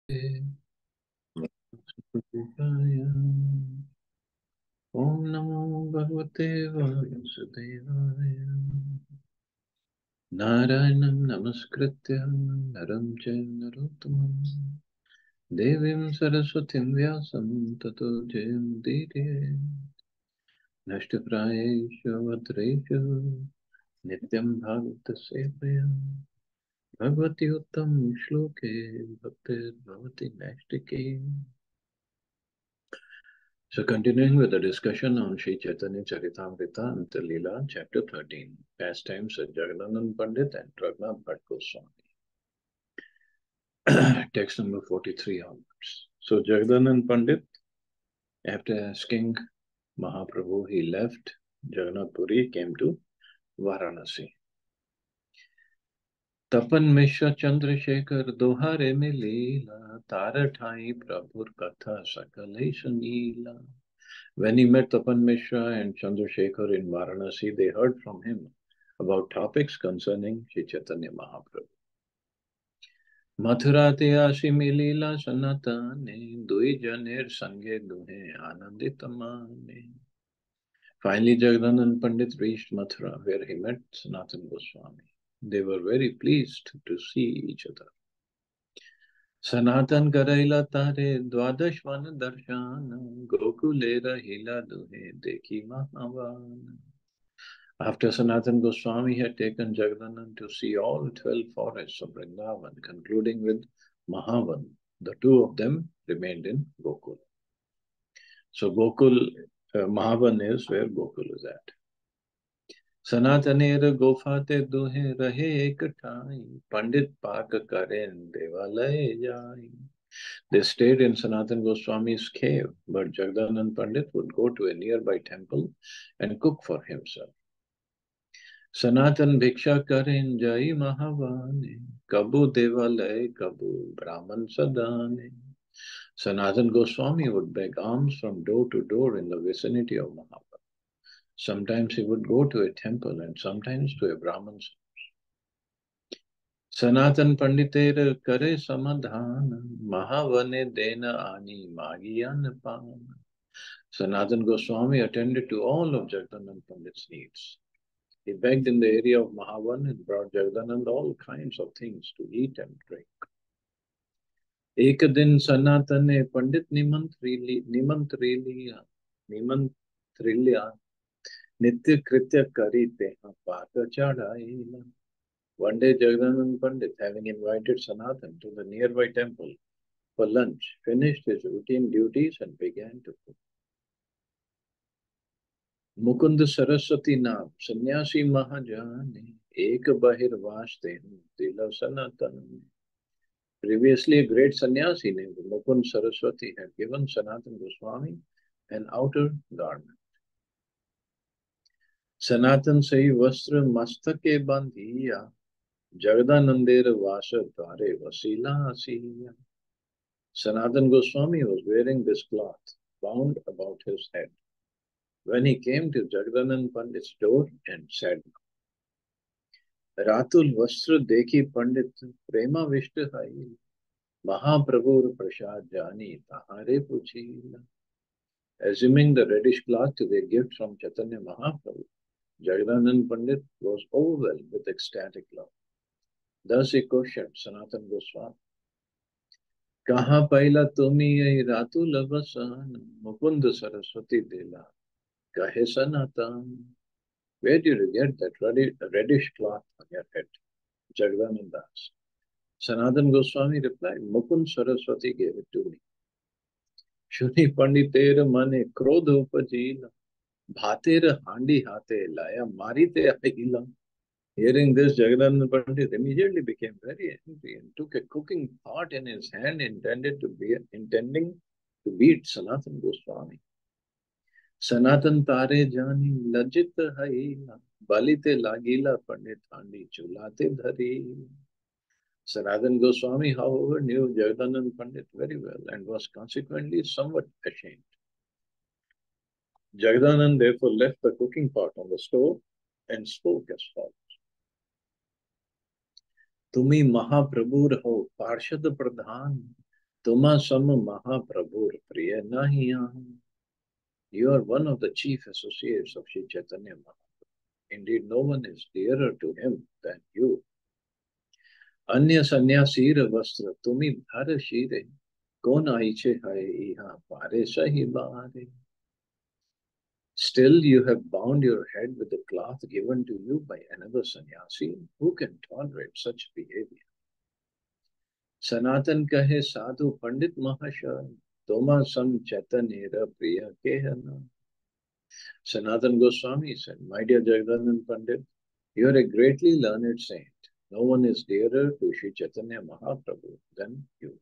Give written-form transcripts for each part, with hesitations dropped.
ओम नमो भगवते वासुदेवाय। नारायणं नमस्कृत्य नरं चैव नरोत्तमं देवीं सरस्वतीं व्यासं ततो जयमुदीरये। नष्टप्रायेषु भद्रेषु नित्यं भागवत सेवया भगवति उत्तम श्लोके भक्तिर्भवति नैष्टिकी। So continuing with the discussion on Sri Chaitanya Charitamrita and Leela, chapter 13, pastimes of Jagannathan Pandit and Raghunath Bhatt Goswami. Text number 43 onwards. So Jagannathan Pandit, after asking Mahaprabhu, he left Jagannath Puri, came to Varanasi. तपन मिश्र चंद्रशेखर दोहारे में लीला तार ठाई प्रभुर कथा सकल Sunila. When he met Tapan Mishra and Chandrasekhar in Varanasi, they heard from him about topics concerning Sri Chaitanya Mahaprabhu. मथुराते आशी मिलीला सनातने दुई जनेर संगे दुहे आनंदित माने. Finally, Jagdanand Pandit reached Mathura, where he met Sanatana Goswami. They were very pleased to see each other. सनातन करैला तारे द्वादश वन दर्शन गोकुले रहिला दुहे देखी महावान. After Sanatana Goswami had taken Jagdanand to see all 12 forests of Vrindavan, concluding with Mahavan, the two of them remained in Gokul. So Gokul, Mahavan is where Gokul is at. सनातनेर गोफाते दुहे रहे एक ठाई पंडित पाक करें देवालय जाई. They stayed in Sanatana Goswami's cave, but Jagdanand Pandit would go to a nearby temple and cook for himself. सनातन भिक्षा करें जय महावाने कबू देवालय कबू Brahman सदाने. Sanatana Goswami would beg alms from door to door in the vicinity of Mahavan. Sometimes he would go to a temple and sometimes to a Brahman's house. Sanatan Panditer kare samadhana mahavane dena ani magiyan pana. Sanatan Goswami attended to all of Jagdanand Pandit's needs. He begged in the area of Mahavan and brought Jagdanand all kinds of things to eat and drink. एक दिन सनातन ने पंडित निमंत्रिलिया नित्य कृत्य करी तेहा पाक चढ़ाईला. One day Jagdanand Pandit, having invited Sanatan to the nearby temple for lunch, finished his routine duties and began to cook. Mukund Saraswati नाम सन्यासी महाजाने एक बहिर्वास तेनु दिल सनातन. Previously, a great sannyasi named Mukund Saraswati had given Sanatana Goswami an outer garment. Sanatan sahi vastra mastake bandhiya Jagdanandera vasa dware vasila asiya. Sanatana Goswami was wearing this cloth bound about his head when he came to Jagdanand Pandit's door and said, Ratul Vastra Dekhi Pandit Prema Vishtahai Mahaprabhur Prasad Jani Tahare Puchila. Assuming the reddish cloth to be a gift from Chaitanya Mahaprabhu, Jagdanand Pandit was overwhelmed with ecstatic love. Thus he questioned Sanatana Goswami. कहाँ पैला तुम्ही यही रातुल बसान मुकुंद सरस्वती दिला कहे सनातन. Where did you get that reddish cloth on your head? Jagdanand asked. Sanatana Goswami replied, Mukund Saraswati gave it to me. Shuni Panditer mane krodha upajila bhater handi hate laya marite ahila. Hearing this, Jagdanand Pandit immediately became very angry and took a cooking pot in his hand, intending to beat Sanatana Goswami. Sanatan tare jani lajit haila balite lagila pandit handi chulate dhari. Sanatana Goswami, however, knew Jagdanand Pandit very well and was consequently somewhat ashamed. Jagdanand therefore left the cooking pot on the stove and spoke as follows. तुम्ही महाप्रभुर हो पार्षद प्रधान Tuma sam Mahaprabhur priya nahi. You are one of the chief associates of Sri Chaitanya Mahaprabhu. Indeed, no one is dearer to him than you. Anya sannyasira vastra tumi dhara shire. Kon aiche hai iha pare sahi bahare. Still, you have bound your head with the cloth given to you by another sannyasi. Who can tolerate such behavior? Sanatan kahe sadhu pandit mahashaya. Toma sam chaitanya priya kehana. Sanatan Goswami said, My dear Jagdanand Pandit, you are a greatly learned saint. No one is dearer to Sri Chaitanya Mahaprabhu than you.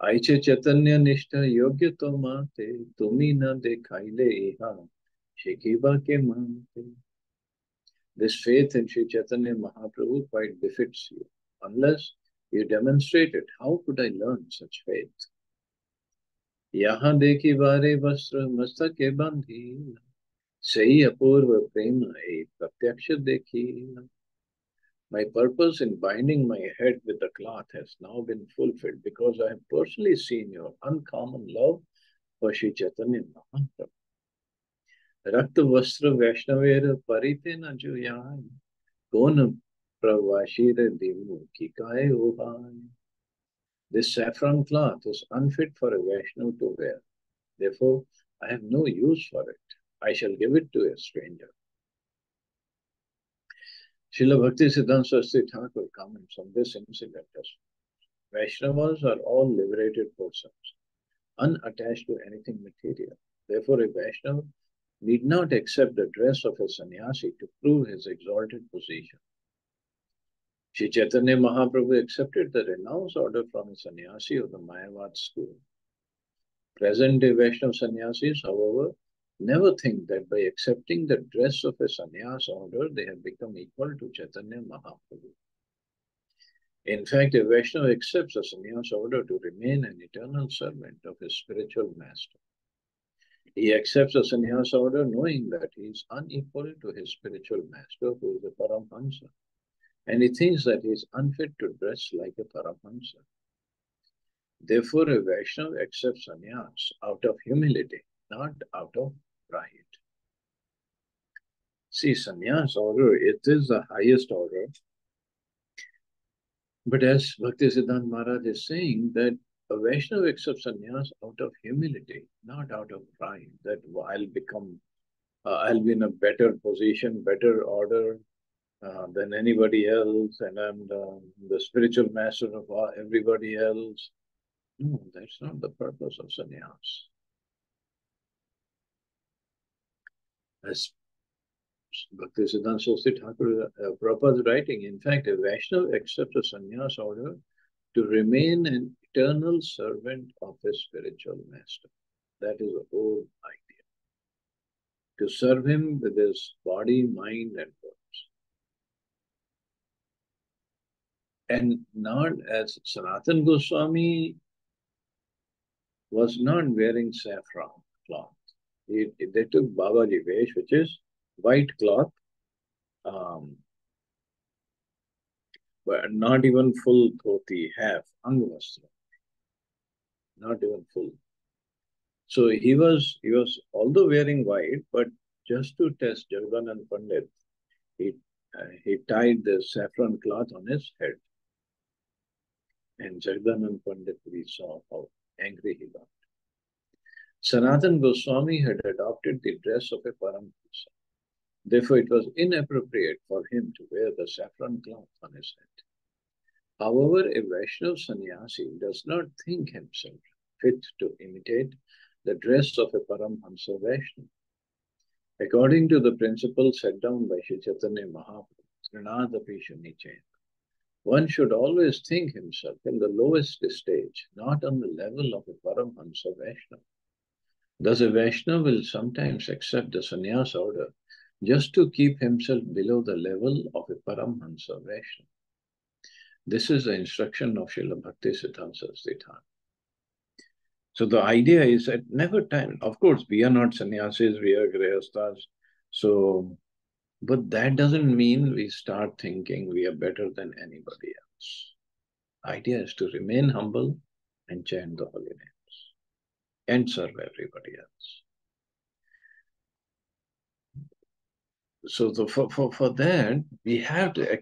Aiche Chaitanya Nishtha Yogya Tomate, Tumi na dekhaile iha, Shikiba ke mante. This faith in Sri Chaitanya Mahaprabhu quite befits you. Unless you demonstrate it, how could I learn such faith? Yahan dekhi bare vastra mastake ke bandhi. Sahi apurva prema e pratyaksha dekhi. My purpose in binding my head with the cloth has now been fulfilled because I have personally seen your uncommon love for Sri Chaitanya Mahaprabhu. Rakta Vastra Vaishnavera Paritena Juyai Kona Pravashira Dimu Kikaye Ohai. This saffron cloth is unfit for a Vaishnav to wear. Therefore, I have no use for it. I shall give it to a stranger. Srila Bhakti Siddhanta Saraswati Thakur comments on this incident as Vaishnavas are all liberated persons, unattached to anything material. Therefore, a Vaishnava need not accept the dress of a sannyasi to prove his exalted position. Sri Chaitanya Mahaprabhu accepted the renounce order from a sannyasi of the Mayavad school. Present-day Vaishnava sannyasis, however, never think that by accepting the dress of a sannyas order, they have become equal to Chaitanya Mahaprabhu. In fact, a Vaishnava accepts a sannyas order to remain an eternal servant of his spiritual master. He accepts a sannyas order knowing that he is unequal to his spiritual master, who is a Paramhansa, and he thinks that he is unfit to dress like a Paramhansa. Therefore, a Vaishnava accepts sannyas out of humility, not out of pride. See, sannyas order, it is the highest order. But as Bhaktisiddhanta Maharaj is saying, that a Vaishnava accepts sannyas out of humility, not out of pride, that I'll be in a better position, better order than anybody else, and I'm the spiritual master of everybody else. No, that's not the purpose of sannyas. As Bhaktisiddhanta Saraswati Thakur Prabhupada is writing, in fact, a Vaishnava accepts a sannyas order to remain an eternal servant of his spiritual master. That is the whole idea. To serve him with his body, mind, and words. And not as Sanatana Goswami was not wearing saffron cloth. They took Babaji Vesh, which is white cloth, but not even full dhoti, half, angvastra, not even full. So he was although wearing white, but just to test Jagdanand Pandit, he tied the saffron cloth on his head. And Jagdanand Pandit, we saw how angry he got. Sanatana Goswami had adopted the dress of a Paramhansa. Therefore, it was inappropriate for him to wear the saffron cloth on his head. However, a Vaishnava sannyasi does not think himself fit to imitate the dress of a Paramhansa Vaishnava. According to the principle set down by Sri Chaitanya Mahaprabhu, Trinadapi Shunichena, one should always think himself in the lowest stage, not on the level of a Paramhansa Vaishnava. Thus, a Vaishnava will sometimes accept the sannyas order just to keep himself below the level of a Paramhansa Vaishnava. This is the instruction of Srila Bhakti Siddhanta Saraswati Thakur. So the idea is that never time, of course, we are not sannyasis, we are grihasthas. So, but that doesn't mean we start thinking we are better than anybody else. Idea is to remain humble and chant the holy names and serve everybody else. So for that, we have to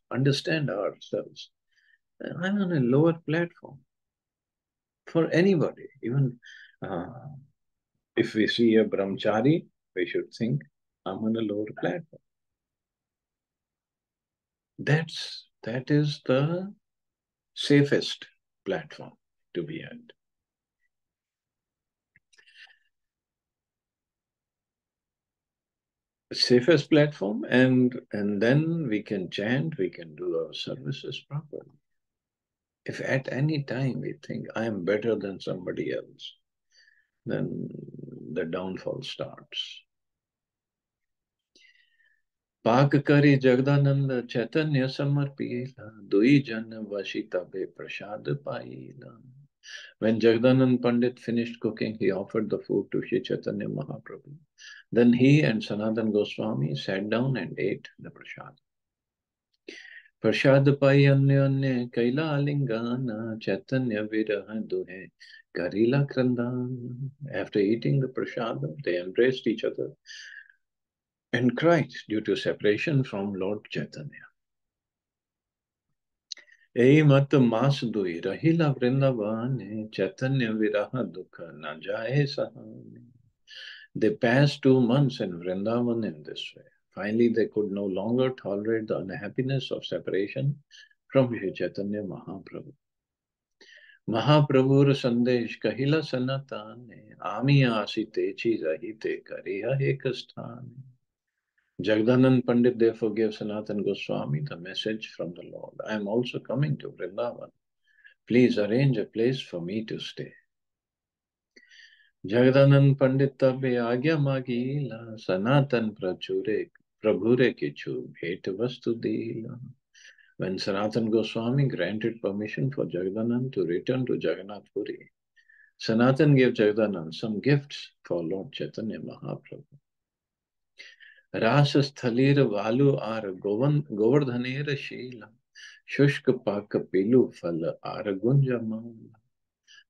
understand ourselves. I'm on a lower platform for anybody. Even if we see a brahmachari, we should think, I'm on a lower platform. That is the safest platform to be at. Safest platform, and then we can chant, we can do our services properly. If at any time we think I am better than somebody else, then the downfall starts. पाक करी जगदानंद चैतन्य समर्पिला दुई जन वशी तबे prasad Pila. When Jagdanand Pandit finished cooking, he offered the food to Sri Chaitanya Mahaprabhu. Then he and Sanatan Goswami sat down and ate the prasad. Prasad pai anya anya kaila alingana Chaitanya viraha duhe karila krandana. After eating the prasad, they embraced each other and cried due to separation from Lord Chaitanya. Ei mat mas dui rahila vrindavane Chaitanya viraha dukha na jaye sahane. They passed 2 months in Vrindavan in this way. Finally, they could no longer tolerate the unhappiness of separation from Shri Chaitanya Mahaprabhu. Mahaprabhur Sandesh Kahila Sanatane Ami Asite Chizahite Kariha Ekasthane. Jagdanand Pandit therefore gave Sanatan Goswami the message from the Lord. I am also coming to Vrindavan. Please arrange a place for me to stay. Jagdanand Pandit tabbe agya magila Sanatan prabhure kichu bhet vastu dila. When Sanatan Goswami granted permission for Jagdanand to return to Jagannath Puri, Sanatan gave Jagdanand some gifts for Lord Chaitanya Mahaprabhu. Rasa sthalir valu ar govardhanera shila shushka paka pilu fal ar gunjamala.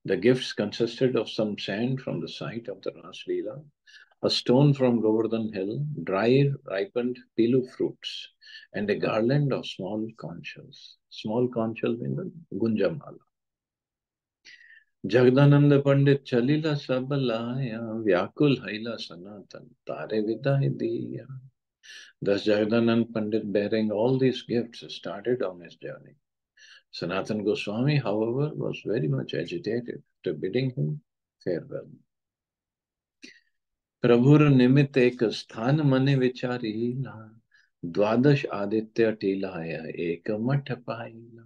The gifts consisted of some sand from the site of the Ras Leela, a stone from Govardhan Hill, dried, ripened pilu fruits, and a garland of small conch shells. Small conch shells in the Gunjamala. Jagdananda Pandit Chalila Sabalaya Vyakul Haila Sanatan Tare Vidai Diya. Thus Jagdanand Pandit, bearing all these gifts, started on his journey. Sanatan Goswami, however, was very much agitated after bidding him farewell. प्रभुर निमित्त एक स्थान मने विचारीला द्वादश आदित्य टीलाया एक मठ पाइला.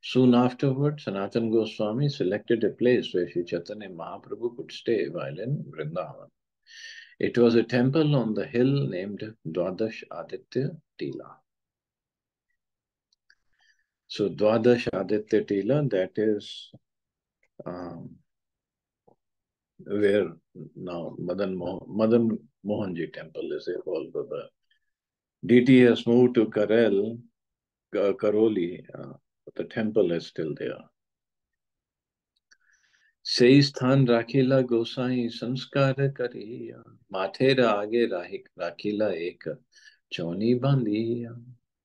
Soon afterward, Sanatan Goswami selected a place where Sri Chaitanya Mahaprabhu could stay while in Vrindavan. It was a temple on the hill named Dwadash Aditya Tila. So Dwadash Aditya Tila, that is where now Madan Mohanji temple is called. The DT has moved to Karoli, but the temple is still there. Sei sthan rakila gosai sanskar kariya mathera age rakila ek choni bandiya.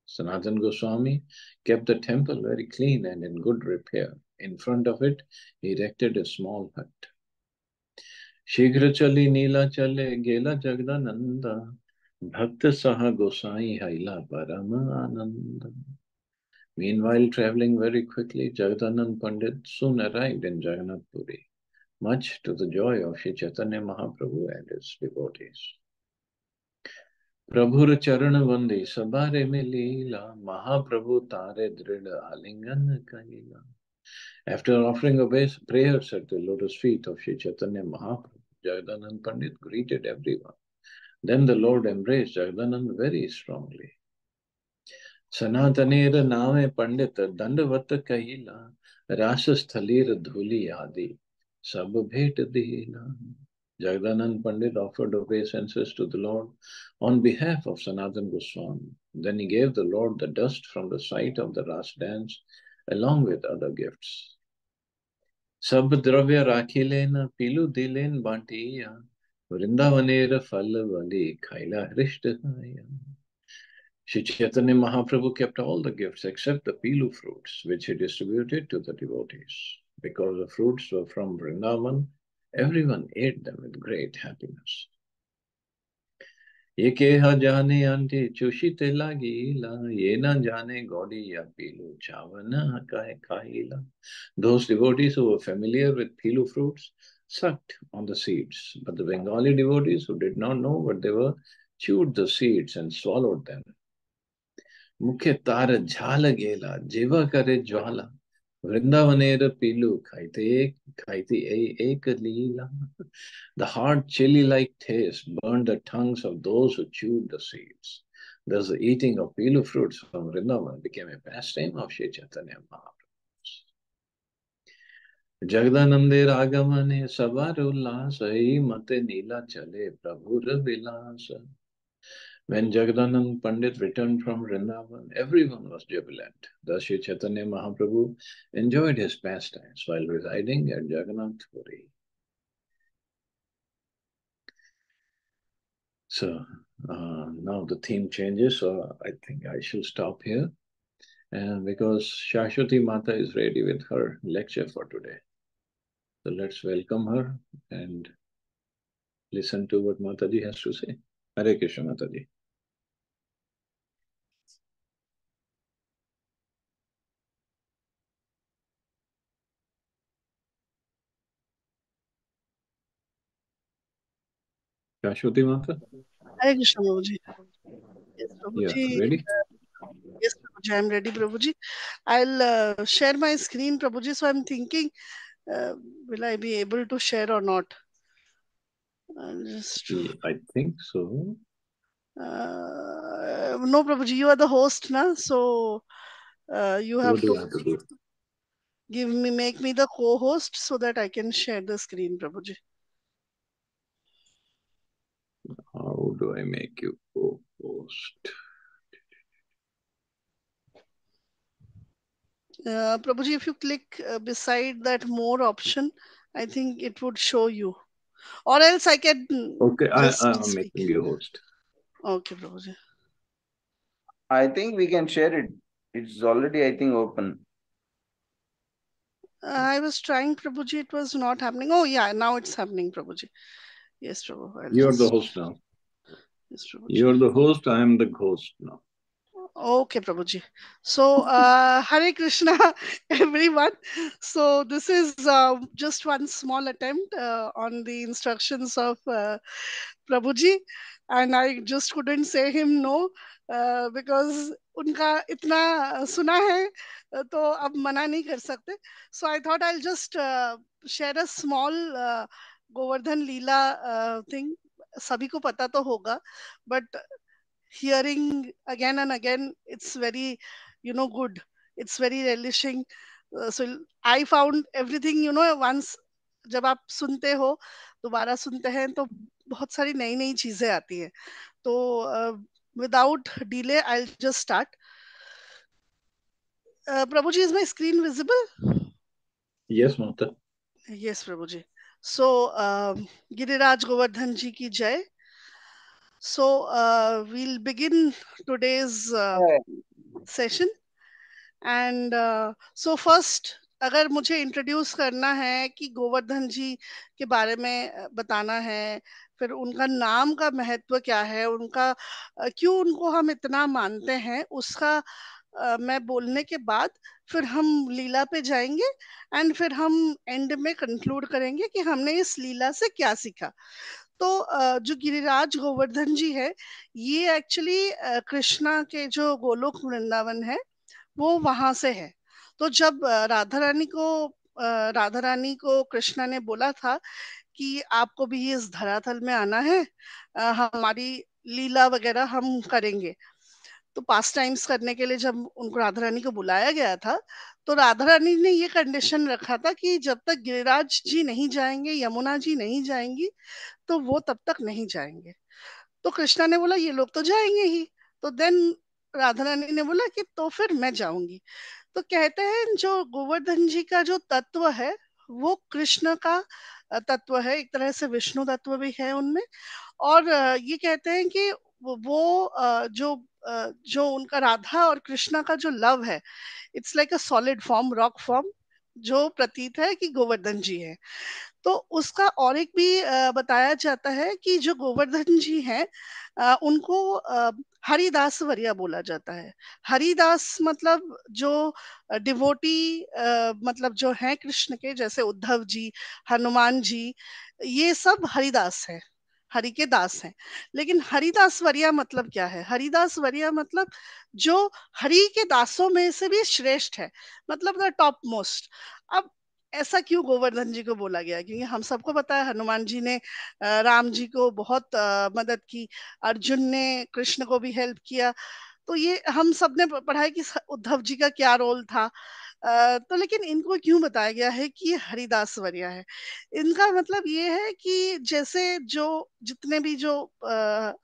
Sanatan Goswami kept the temple very clean and in good repair. In front of it, he erected a small hut. Shighra chali neela chale gela Jagdananda bhakta saha gosai haila parama ananda. Meanwhile, traveling very quickly, Jagdanand Pandit soon arrived in Jagannath Puri, much to the joy of Sri Chaitanya Mahaprabhu and his devotees. Prabhur Charana Vandi Sabare Milila Mahaprabhu Tare Drida Alingan Kaila. After offering prayers at the lotus feet of Sri Chaitanya Mahaprabhu, Jagdanand Pandit greeted everyone. Then the Lord embraced Jagdanand very strongly. Sanatanera Name Pandit Dandavat Kahila Rasasthalir Dhuli Adi Sab Bhet Dila. Jagdanand Pandit offered obeisances to the Lord on behalf of Sanatan Goswami. Then he gave the Lord the dust from the site of the Ras dance along with other gifts. सब द्रव्य राखिलेन पीलू दिलेन बांटिया वृंदावनेर फल वली खाइला हृष्ट खाया. Sri Chaitanya Mahaprabhu kept all the gifts except the pilu fruits, which he distributed to the devotees. Because the fruits were from Vrindavan, everyone ate them with great happiness. ये केहा जाने आंटे चुषिते लागीला ये ना जाने गौड़ी या पीलू चावना काहे खाईला. Those devotees who were familiar with pilu fruits sucked on the seeds, but the Bengali devotees who did not know what they were chewed the seeds and swallowed them. मुखे तार झाल गेला जेवा करे ज्वाला वृंदावनेर पीलू खाइते एक लीला. The hard chili like taste burned the tongues of those who chewed the seeds. Thus the eating of pilu fruits from Vrindavan became a pastime of Sri Chaitanya Mahaprabhu. जगदानंदे आगमने सवार उल्लास मते नीला चले प्रभुर विलास. When Jagadanand Pandit returned from Vrindavan, everyone was jubilant. Thus, Sri Chaitanya Mahaprabhu enjoyed his pastimes while residing at Jagannath Puri. So, now the theme changes, so I think I shall stop here. And because Shashwati Mata is ready with her lecture for today. So let's welcome her and listen to what Mataji has to say. Hare Krishna, Mataji. Shashwati Mata? Hare Krishna, Prabhuji. Yes, Yeah, Prabhuji. ready? Yes, Prabhuji, I'm ready, Prabhuji. I'll share my screen, Prabhuji. So I'm thinking, will I be able to share or not? Yeah, I think so. No, Prabhuji, you are the host, na? So you have What do to I have to do? make me the co-host so that I can share the screen, Prabhuji. How do I make you co-host? Prabhuji, if you click beside that more option, I think it would show you. Or else I can Okay, just I'm speak. making you host. Okay, Prabhuji. I think we can share it. It's already, I think, open. I was trying, Prabhuji. It was not happening. Oh, yeah. Now it's happening, Prabhuji. Yes, Prabhu. You're the host now. Yes, Prabhuji. You're the host, I am the ghost now. Okay, Prabhuji. So, Hare Krishna, everyone. So, this is just one small attempt on the instructions of Prabhuji, and I just couldn't say him no because उनका इतना सुना है तो अब मना नहीं कर सकते. So I thought I'll just share a small Govardhan Leela thing. सभी को पता तो होगा, but hearing again and again, it's very, good. It's very relishing. So I found everything, once जब आप सुनते हो दोबारा सुनते हैं तो बहुत सारी नई नई चीजें आती हैं. तो without delay, I'll just start. Prabhuji, is my screen visible? Yes, Mata. Yes, Prabhuji. So, Giriraj Govardhan ji ki jai. So, we'll begin today's session. And so first अगर मुझे इंट्रोड्यूस करना है कि गोवर्धन जी के बारे में बताना है, फिर उनका नाम का महत्व क्या है, उनका क्यों उनको हम इतना मानते हैं, उसका मैं बोलने के बाद फिर हम लीला पे जाएंगे एंड फिर हम एंड में कंक्लूड करेंगे कि हमने इस लीला से क्या सीखा. तो जो गिरिराज गोवर्धन जी है, ये एक्चुअली कृष्णा के जो गोलोक वृंदावन है वो वहां से है. तो जब राधा रानी को कृष्णा ने बोला था कि आपको भी इस धरातल में आना है, हमारी लीला वगैरह हम करेंगे. तो पास टाइम्स करने के लिए जब उनको राधा रानी को बुलाया गया था, तो राधा रानी ने ये कंडीशन रखा था कि जब तक गिरिराज जी नहीं जाएंगे, यमुना जी नहीं जाएंगी, तो वो तब तक नहीं जाएंगे. तो कृष्णा ने बोला ये लोग तो जाएंगे ही. तो देन राधा रानी ने बोला कि तो फिर मैं जाऊंगी. तो कहते हैं जो गोवर्धन जी का जो तत्व है वो कृष्ण का तत्व है, एक तरह से विष्णु तत्व भी है उनमें। और ये कहते हैं कि वो जो उनका राधा और कृष्णा का जो लव है, it's like a solid form, rock form, जो प्रतीत है कि गोवर्धन जी है। तो उसका और एक भी बताया जाता है कि जो गोवर्धन जी हैं, उनको हरिदास वरिया बोला जाता है। हरिदास मतलब जो डिवोटी, मतलब जो हैं कृष्ण के, जैसे उद्धव जी, हनुमान जी, ये सब हरिदास हैं, हरि के दास हैं। लेकिन हरिदास वरिया मतलब क्या है? हरिदास वरिया मतलब जो हरि के दासों में से भी श्रेष्ठ है, मतलब द टॉप मोस्ट। अब ऐसा क्यों गोवर्धन जी को बोला गया? क्योंकि हम सबको पता है हनुमान जी ने राम जी को बहुत मदद की, अर्जुन ने कृष्ण को भी हेल्प किया। तो ये हम सब ने पढ़ा है कि उद्धव जी का क्या रोल था। तो लेकिन इनको क्यों बताया गया है कि ये हरिदास वरिया है? इनका मतलब ये है कि जैसे जो जितने भी जो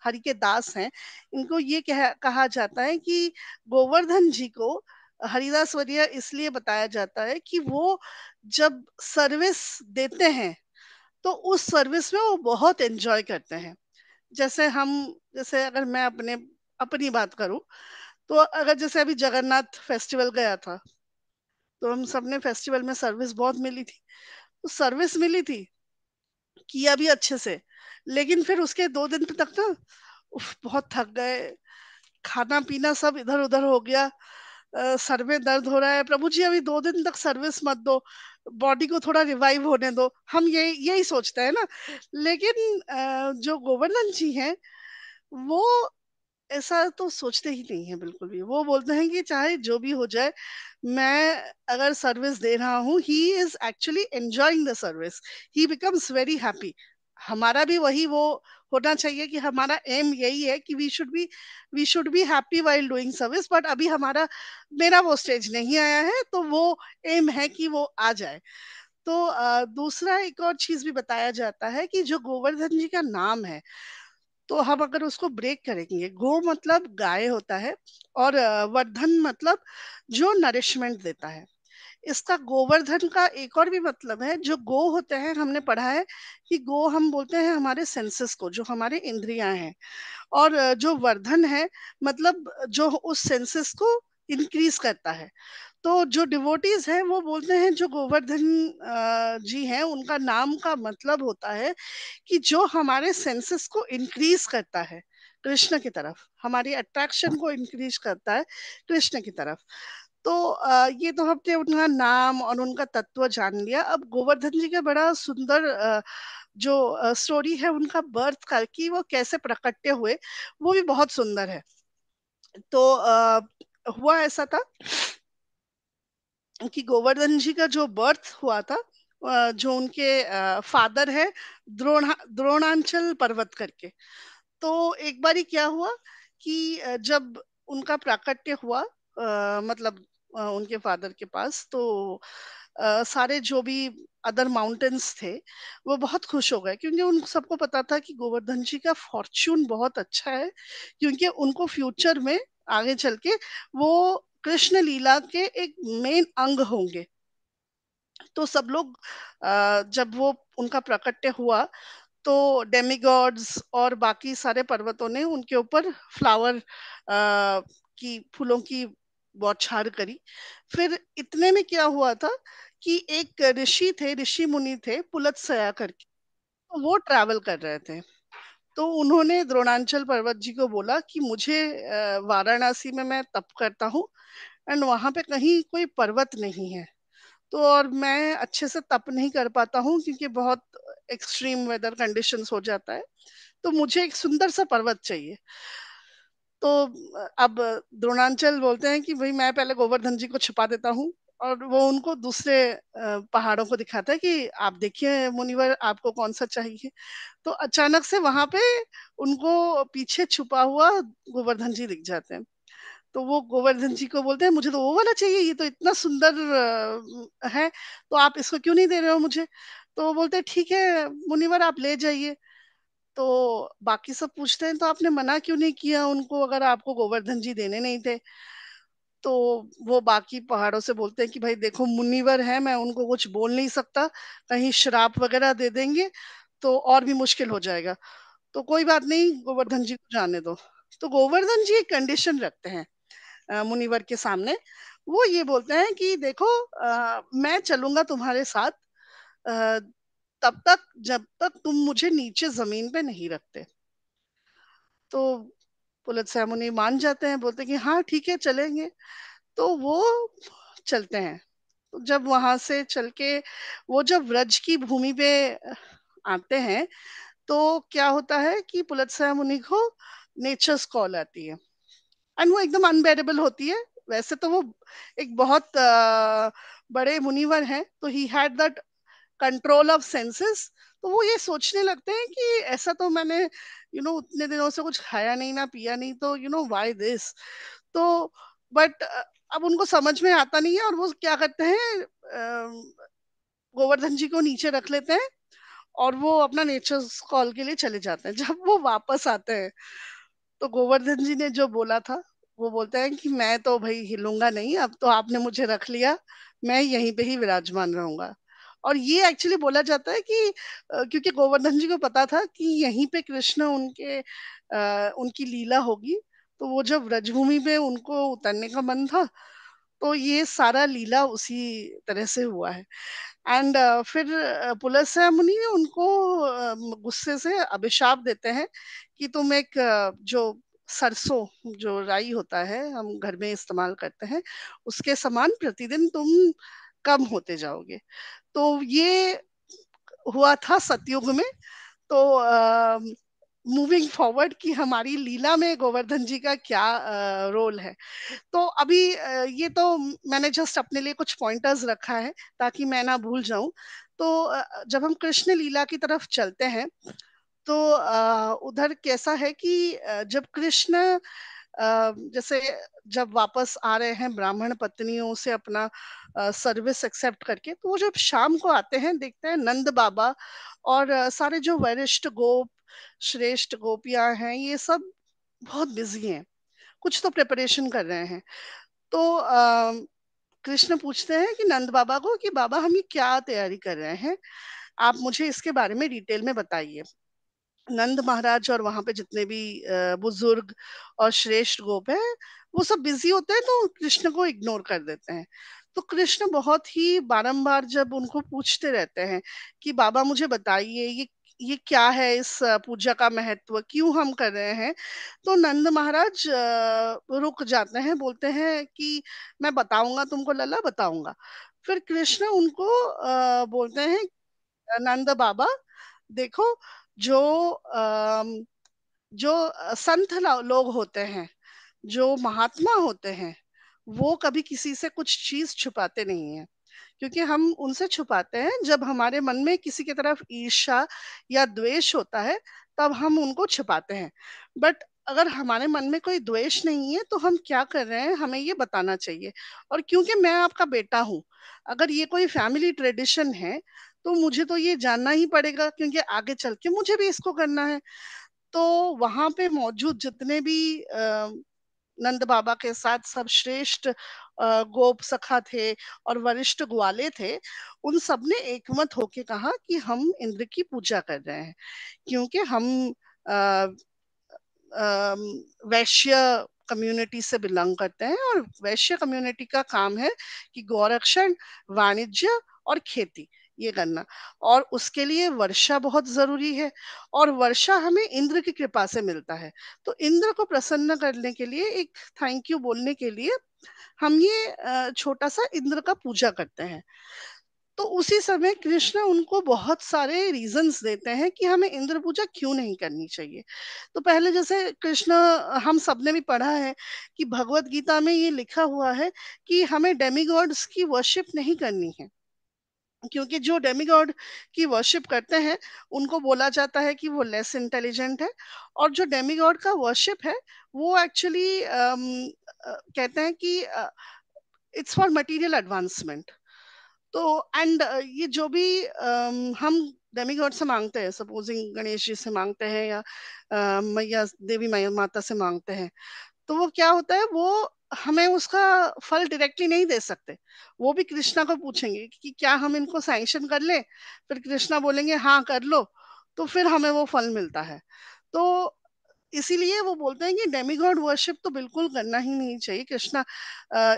हरि के दास हैं, इनको ये कहा जाता है कि गोवर्धन जी को हरिदास वरिया इसलिए बताया जाता है कि वो जब सर्विस देते हैं, तो उस सर्विस में वो बहुत एंजॉय करते हैं। जैसे हम जैसे अगर मैं अपनी बात करूं, तो अगर जैसे अभी जगन्नाथ फेस्टिवल गया था, तो हम सबने फेस्टिवल में सर्विस बहुत मिली थी। तो सर्विस मिली थी, किया भी अच्छे से, लेकिन फिर उसके 2 दिन तक ना बहुत थक गए, खाना-पीना सब इधर-उधर हो गया। सर में दर्द हो रहा है, प्रभु जी अभी 2 दिन तक सर्विस मत दो, बॉडी को थोड़ा रिवाइव होने दो। हम यही यही सोचते हैं ना। लेकिन जो गोवर्धन जी हैं, वो ऐसा तो सोचते ही नहीं है बिल्कुल भी। वो बोलते हैं कि चाहे जो भी हो जाए, मैं अगर सर्विस दे रहा हूँ, he is actually enjoying the service, he becomes very happy. हमारा भी वही वो होना चाहिए कि हमारा एम यही है कि we should be happy while doing service, but अभी मेरा वो स्टेज नहीं आया है, तो वो एम है कि वो आ जाए। तो दूसरा एक और चीज़ भी बताया जाता है कि जो गोवर्धन जी का नाम है, तो हम अगर उसको ब्रेक करेंगे, गो मतलब गाय होता है, और वर्धन मतलब जो नरिशमेंट देता है। इसका गोवर्धन का एक और भी मतलब है, जो गो होते हैं, हमने पढ़ा है कि गो हम बोलते हैं हमारे सेंसेस को, जो हमारे इंद्रियां हैं। और जो वर्धन है, मतलब जो उस सेंसेस को इंक्रीज करता है। तो जो डिवोटीज हैं वो बोलते हैं जो गोवर्धन जी हैं, उनका नाम का मतलब होता है कि जो हमारे सेंसेस को इंक्रीज करता है कृष्ण की तरफ, हमारी अट्रैक्शन को इंक्रीज करता है कृष्ण की तरफ। तो ये तो हमने उनका नाम और उनका तत्व जान लिया। अब गोवर्धन जी का बड़ा सुंदर जो स्टोरी है उनका बर्थ का, कि वो कैसे प्रकट्य हुए, वो भी बहुत सुंदर है। तो हुआ ऐसा था कि गोवर्धन जी का जो बर्थ हुआ था, जो उनके फादर है द्रोणांचल पर्वत करके। तो एक बारी क्या हुआ कि जब उनका प्राकट्य हुआ, मतलब उनके फादर के पास, तो सारे जो भी अदर माउंटेन्स थे, वो बहुत खुश हो गए, क्योंकि उन सबको पता था कि गोवर्धन जी का फॉर्च्यून बहुत अच्छा है, क्योंकि उनको फ्यूचर में आगे चल के वो कृष्ण लीला के एक मेन अंग होंगे। तो सब लोग जब वो उनका प्राकट्य हुआ, तो डेमिगॉड्स और बाकी सारे पर्वतों ने उनके ऊपर फ्लावर की फूलों की बौछार करी। फिर इतने में क्या हुआ था कि एक ऋषि मुनि थे पुलत्सया करके, तो वो ट्रैवल कर रहे थे। तो उन्होंने द्रोणांचल पर्वत जी को बोला कि मुझे वाराणसी में मैं तप करता हूँ, एंड वहां पे कहीं कोई पर्वत नहीं है, तो और मैं अच्छे से तप नहीं कर पाता हूँ क्योंकि बहुत एक्सट्रीम वेदर कंडीशंस हो जाता है, तो मुझे एक सुंदर सा पर्वत चाहिए। तो अब द्रोणांचल बोलते हैं कि भाई मैं पहले गोवर्धन जी को छिपा देता हूँ, और वो उनको दूसरे पहाड़ों को दिखाता है कि आप देखिए मुनिवर, आपको कौन सा चाहिए। तो अचानक से वहां पे उनको पीछे छुपा हुआ गोवर्धन जी दिख जाते हैं। तो वो गोवर्धन जी को बोलते हैं मुझे तो वो वाला चाहिए, ये तो इतना सुंदर है, तो आप इसको क्यों नहीं दे रहे हो मुझे? तो वो बोलते हैं ठीक है मुनिवर, आप ले जाइए। तो बाकी सब पूछते हैं तो आपने मना क्यों नहीं किया उनको, अगर आपको गोवर्धन जी देने नहीं थे? तो वो बाकी पहाड़ों से बोलते हैं कि भाई देखो मुनिवर है, मैं उनको कुछ बोल नहीं सकता, कहीं श्राप वगैरह दे देंगे तो और भी मुश्किल हो जाएगा। तो कोई बात नहीं, गोवर्धन जी को जाने दो। तो गोवर्धन जी एक कंडीशन रखते हैं मुनिवर के सामने। वो ये बोलते हैं कि देखो मैं चलूंगा तुम्हारे साथ अ, तब तक जब तक तुम मुझे नीचे जमीन पे नहीं रखते। तो पुलत्स्य मुनि मान जाते हैं, बोलते हैं कि हाँ ठीक है चलेंगे। तो वो चलते हैं। तो जब वहां से चल के वो जब व्रज की भूमि पे आते हैं, तो क्या होता है कि पुलत्स्य मुनि को नेचर्स कॉल आती है एंड वो एकदम अनबेरेबल होती है। वैसे तो वो एक बहुत बड़े मुनिवर हैं, तो he had that control of senses. तो वो ये सोचने लगते हैं कि ऐसा तो मैंने उतने दिनों से कुछ खाया नहीं ना पिया नहीं, तो व्हाई दिस। तो बट अब उनको समझ में आता नहीं है और वो क्या करते हैं, गोवर्धन जी को नीचे रख लेते हैं और वो अपना नेचर कॉल के लिए चले जाते हैं। जब वो वापस आते हैं, तो गोवर्धन जी ने जो बोला था, वो बोलते हैं कि मैं तो भाई हिलूंगा नहीं, अब तो आपने मुझे रख लिया, मैं यहीं पे ही विराजमान रहूंगा। और ये एक्चुअली बोला जाता है कि क्योंकि गोवर्धन जी को पता था कि यहीं पे कृष्ण उनकी लीला होगी, तो वो जब ब्रजभूमि पे उनको उतरने का मन था, तो ये सारा लीला उसी तरह से हुआ है। एंड फिर पुलस्त्य मुनि ने उनको गुस्से से अभिशाप देते हैं कि तुम एक जो सरसों, जो राई होता है हम घर में इस्तेमाल करते हैं, उसके समान प्रतिदिन तुम कम होते जाओगे। तो ये हुआ था सतयुग में। तो मूविंग फॉरवर्ड कि हमारी लीला में गोवर्धन जी का क्या रोल है। तो अभी ये तो मैंने जस्ट अपने लिए कुछ पॉइंटर्स रखा है ताकि मैं ना भूल जाऊं। तो जब हम कृष्ण लीला की तरफ चलते हैं, तो उधर कैसा है कि जब कृष्ण जैसे जब वापस आ रहे हैं ब्राह्मण पत्नियों से अपना सर्विस एक्सेप्ट करके, तो वो जब शाम को आते हैं, देखते हैं नंद बाबा और सारे जो वरिष्ठ गोप श्रेष्ठ गोपियां हैं, ये सब बहुत बिजी हैं, कुछ तो प्रिपरेशन कर रहे हैं। तो कृष्ण पूछते हैं कि नंद बाबा को कि बाबा हम ये क्या तैयारी कर रहे हैं, आप मुझे इसके बारे में डिटेल में बताइए। नंद महाराज और वहां पे जितने भी बुजुर्ग और श्रेष्ठ गोप है, वो सब बिजी होते हैं, तो कृष्ण को इग्नोर कर देते हैं। तो कृष्ण बहुत ही बारंबार जब उनको पूछते रहते हैं कि बाबा मुझे बताइए ये क्या है, इस पूजा का महत्व क्यों हम कर रहे हैं। तो नंद महाराज रुक जाते हैं, बोलते हैं कि मैं बताऊंगा तुमको लल्ला, बताऊंगा। फिर कृष्ण उनको बोलते हैं, नंद बाबा देखो, जो संत लोग होते हैं, जो महात्मा होते हैं, वो कभी किसी से कुछ चीज छुपाते नहीं है। क्योंकि हम उनसे छुपाते हैं जब हमारे मन में किसी की तरफ ईर्ष्या या द्वेष होता है, तब हम उनको छुपाते हैं। बट अगर हमारे मन में कोई द्वेष नहीं है, तो हम क्या कर रहे हैं हमें ये बताना चाहिए। और क्योंकि मैं आपका बेटा हूँ, अगर ये कोई फैमिली ट्रेडिशन है, तो मुझे तो ये जानना ही पड़ेगा, क्योंकि आगे चल के मुझे भी इसको करना है। तो वहां पे मौजूद जितने भी नंद बाबा के साथ सब श्रेष्ठ गोप सखा थे और वरिष्ठ ग्वाले थे, उन सब ने एकमत होके कहा कि हम इंद्र की पूजा कर रहे हैं, क्योंकि हम अ, वैश्य कम्युनिटी से बिलोंग करते हैं, और वैश्य कम्युनिटी का काम है कि गौरक्षण, वाणिज्य और खेती ये करना। और उसके लिए वर्षा बहुत जरूरी है, और वर्षा हमें इंद्र की कृपा से मिलता है। तो इंद्र को प्रसन्न करने के लिए, एक थैंक यू बोलने के लिए, हम ये छोटा सा इंद्र का पूजा करते हैं। तो उसी समय कृष्ण उनको बहुत सारे रीजंस देते हैं कि हमें इंद्र पूजा क्यों नहीं करनी चाहिए। तो पहले जैसे कृष्ण, हम सबने भी पढ़ा है कि भगवत गीता में ये लिखा हुआ है कि हमें डेमिगॉड्स की वर्शिप नहीं करनी है, क्योंकि जो डेमिगॉड की वर्शिप करते हैं, उनको बोला जाता है कि वो लेस इंटेलिजेंट है। और जो डेमिगॉड का वर्शिप है, वो एक्चुअली कहते हैं कि इट्स फॉर मटेरियल एडवांसमेंट। तो एंड ये जो भी हम डेमिगॉड से मांगते हैं, सपोजिंग गणेश जी से मांगते हैं या मैया देवी मैया माता से मांगते हैं, तो वो क्या होता है, वो हमें उसका फल डायरेक्टली नहीं दे सकते। वो भी कृष्णा को पूछेंगे कि क्या हम इनको सैंक्शन कर लें, फिर कृष्णा बोलेंगे हाँ कर लो, तो फिर हमें वो फल मिलता है। तो इसीलिए वो बोलते हैं कि डेमीगॉड वर्शिप तो बिल्कुल करना ही नहीं चाहिए। कृष्णा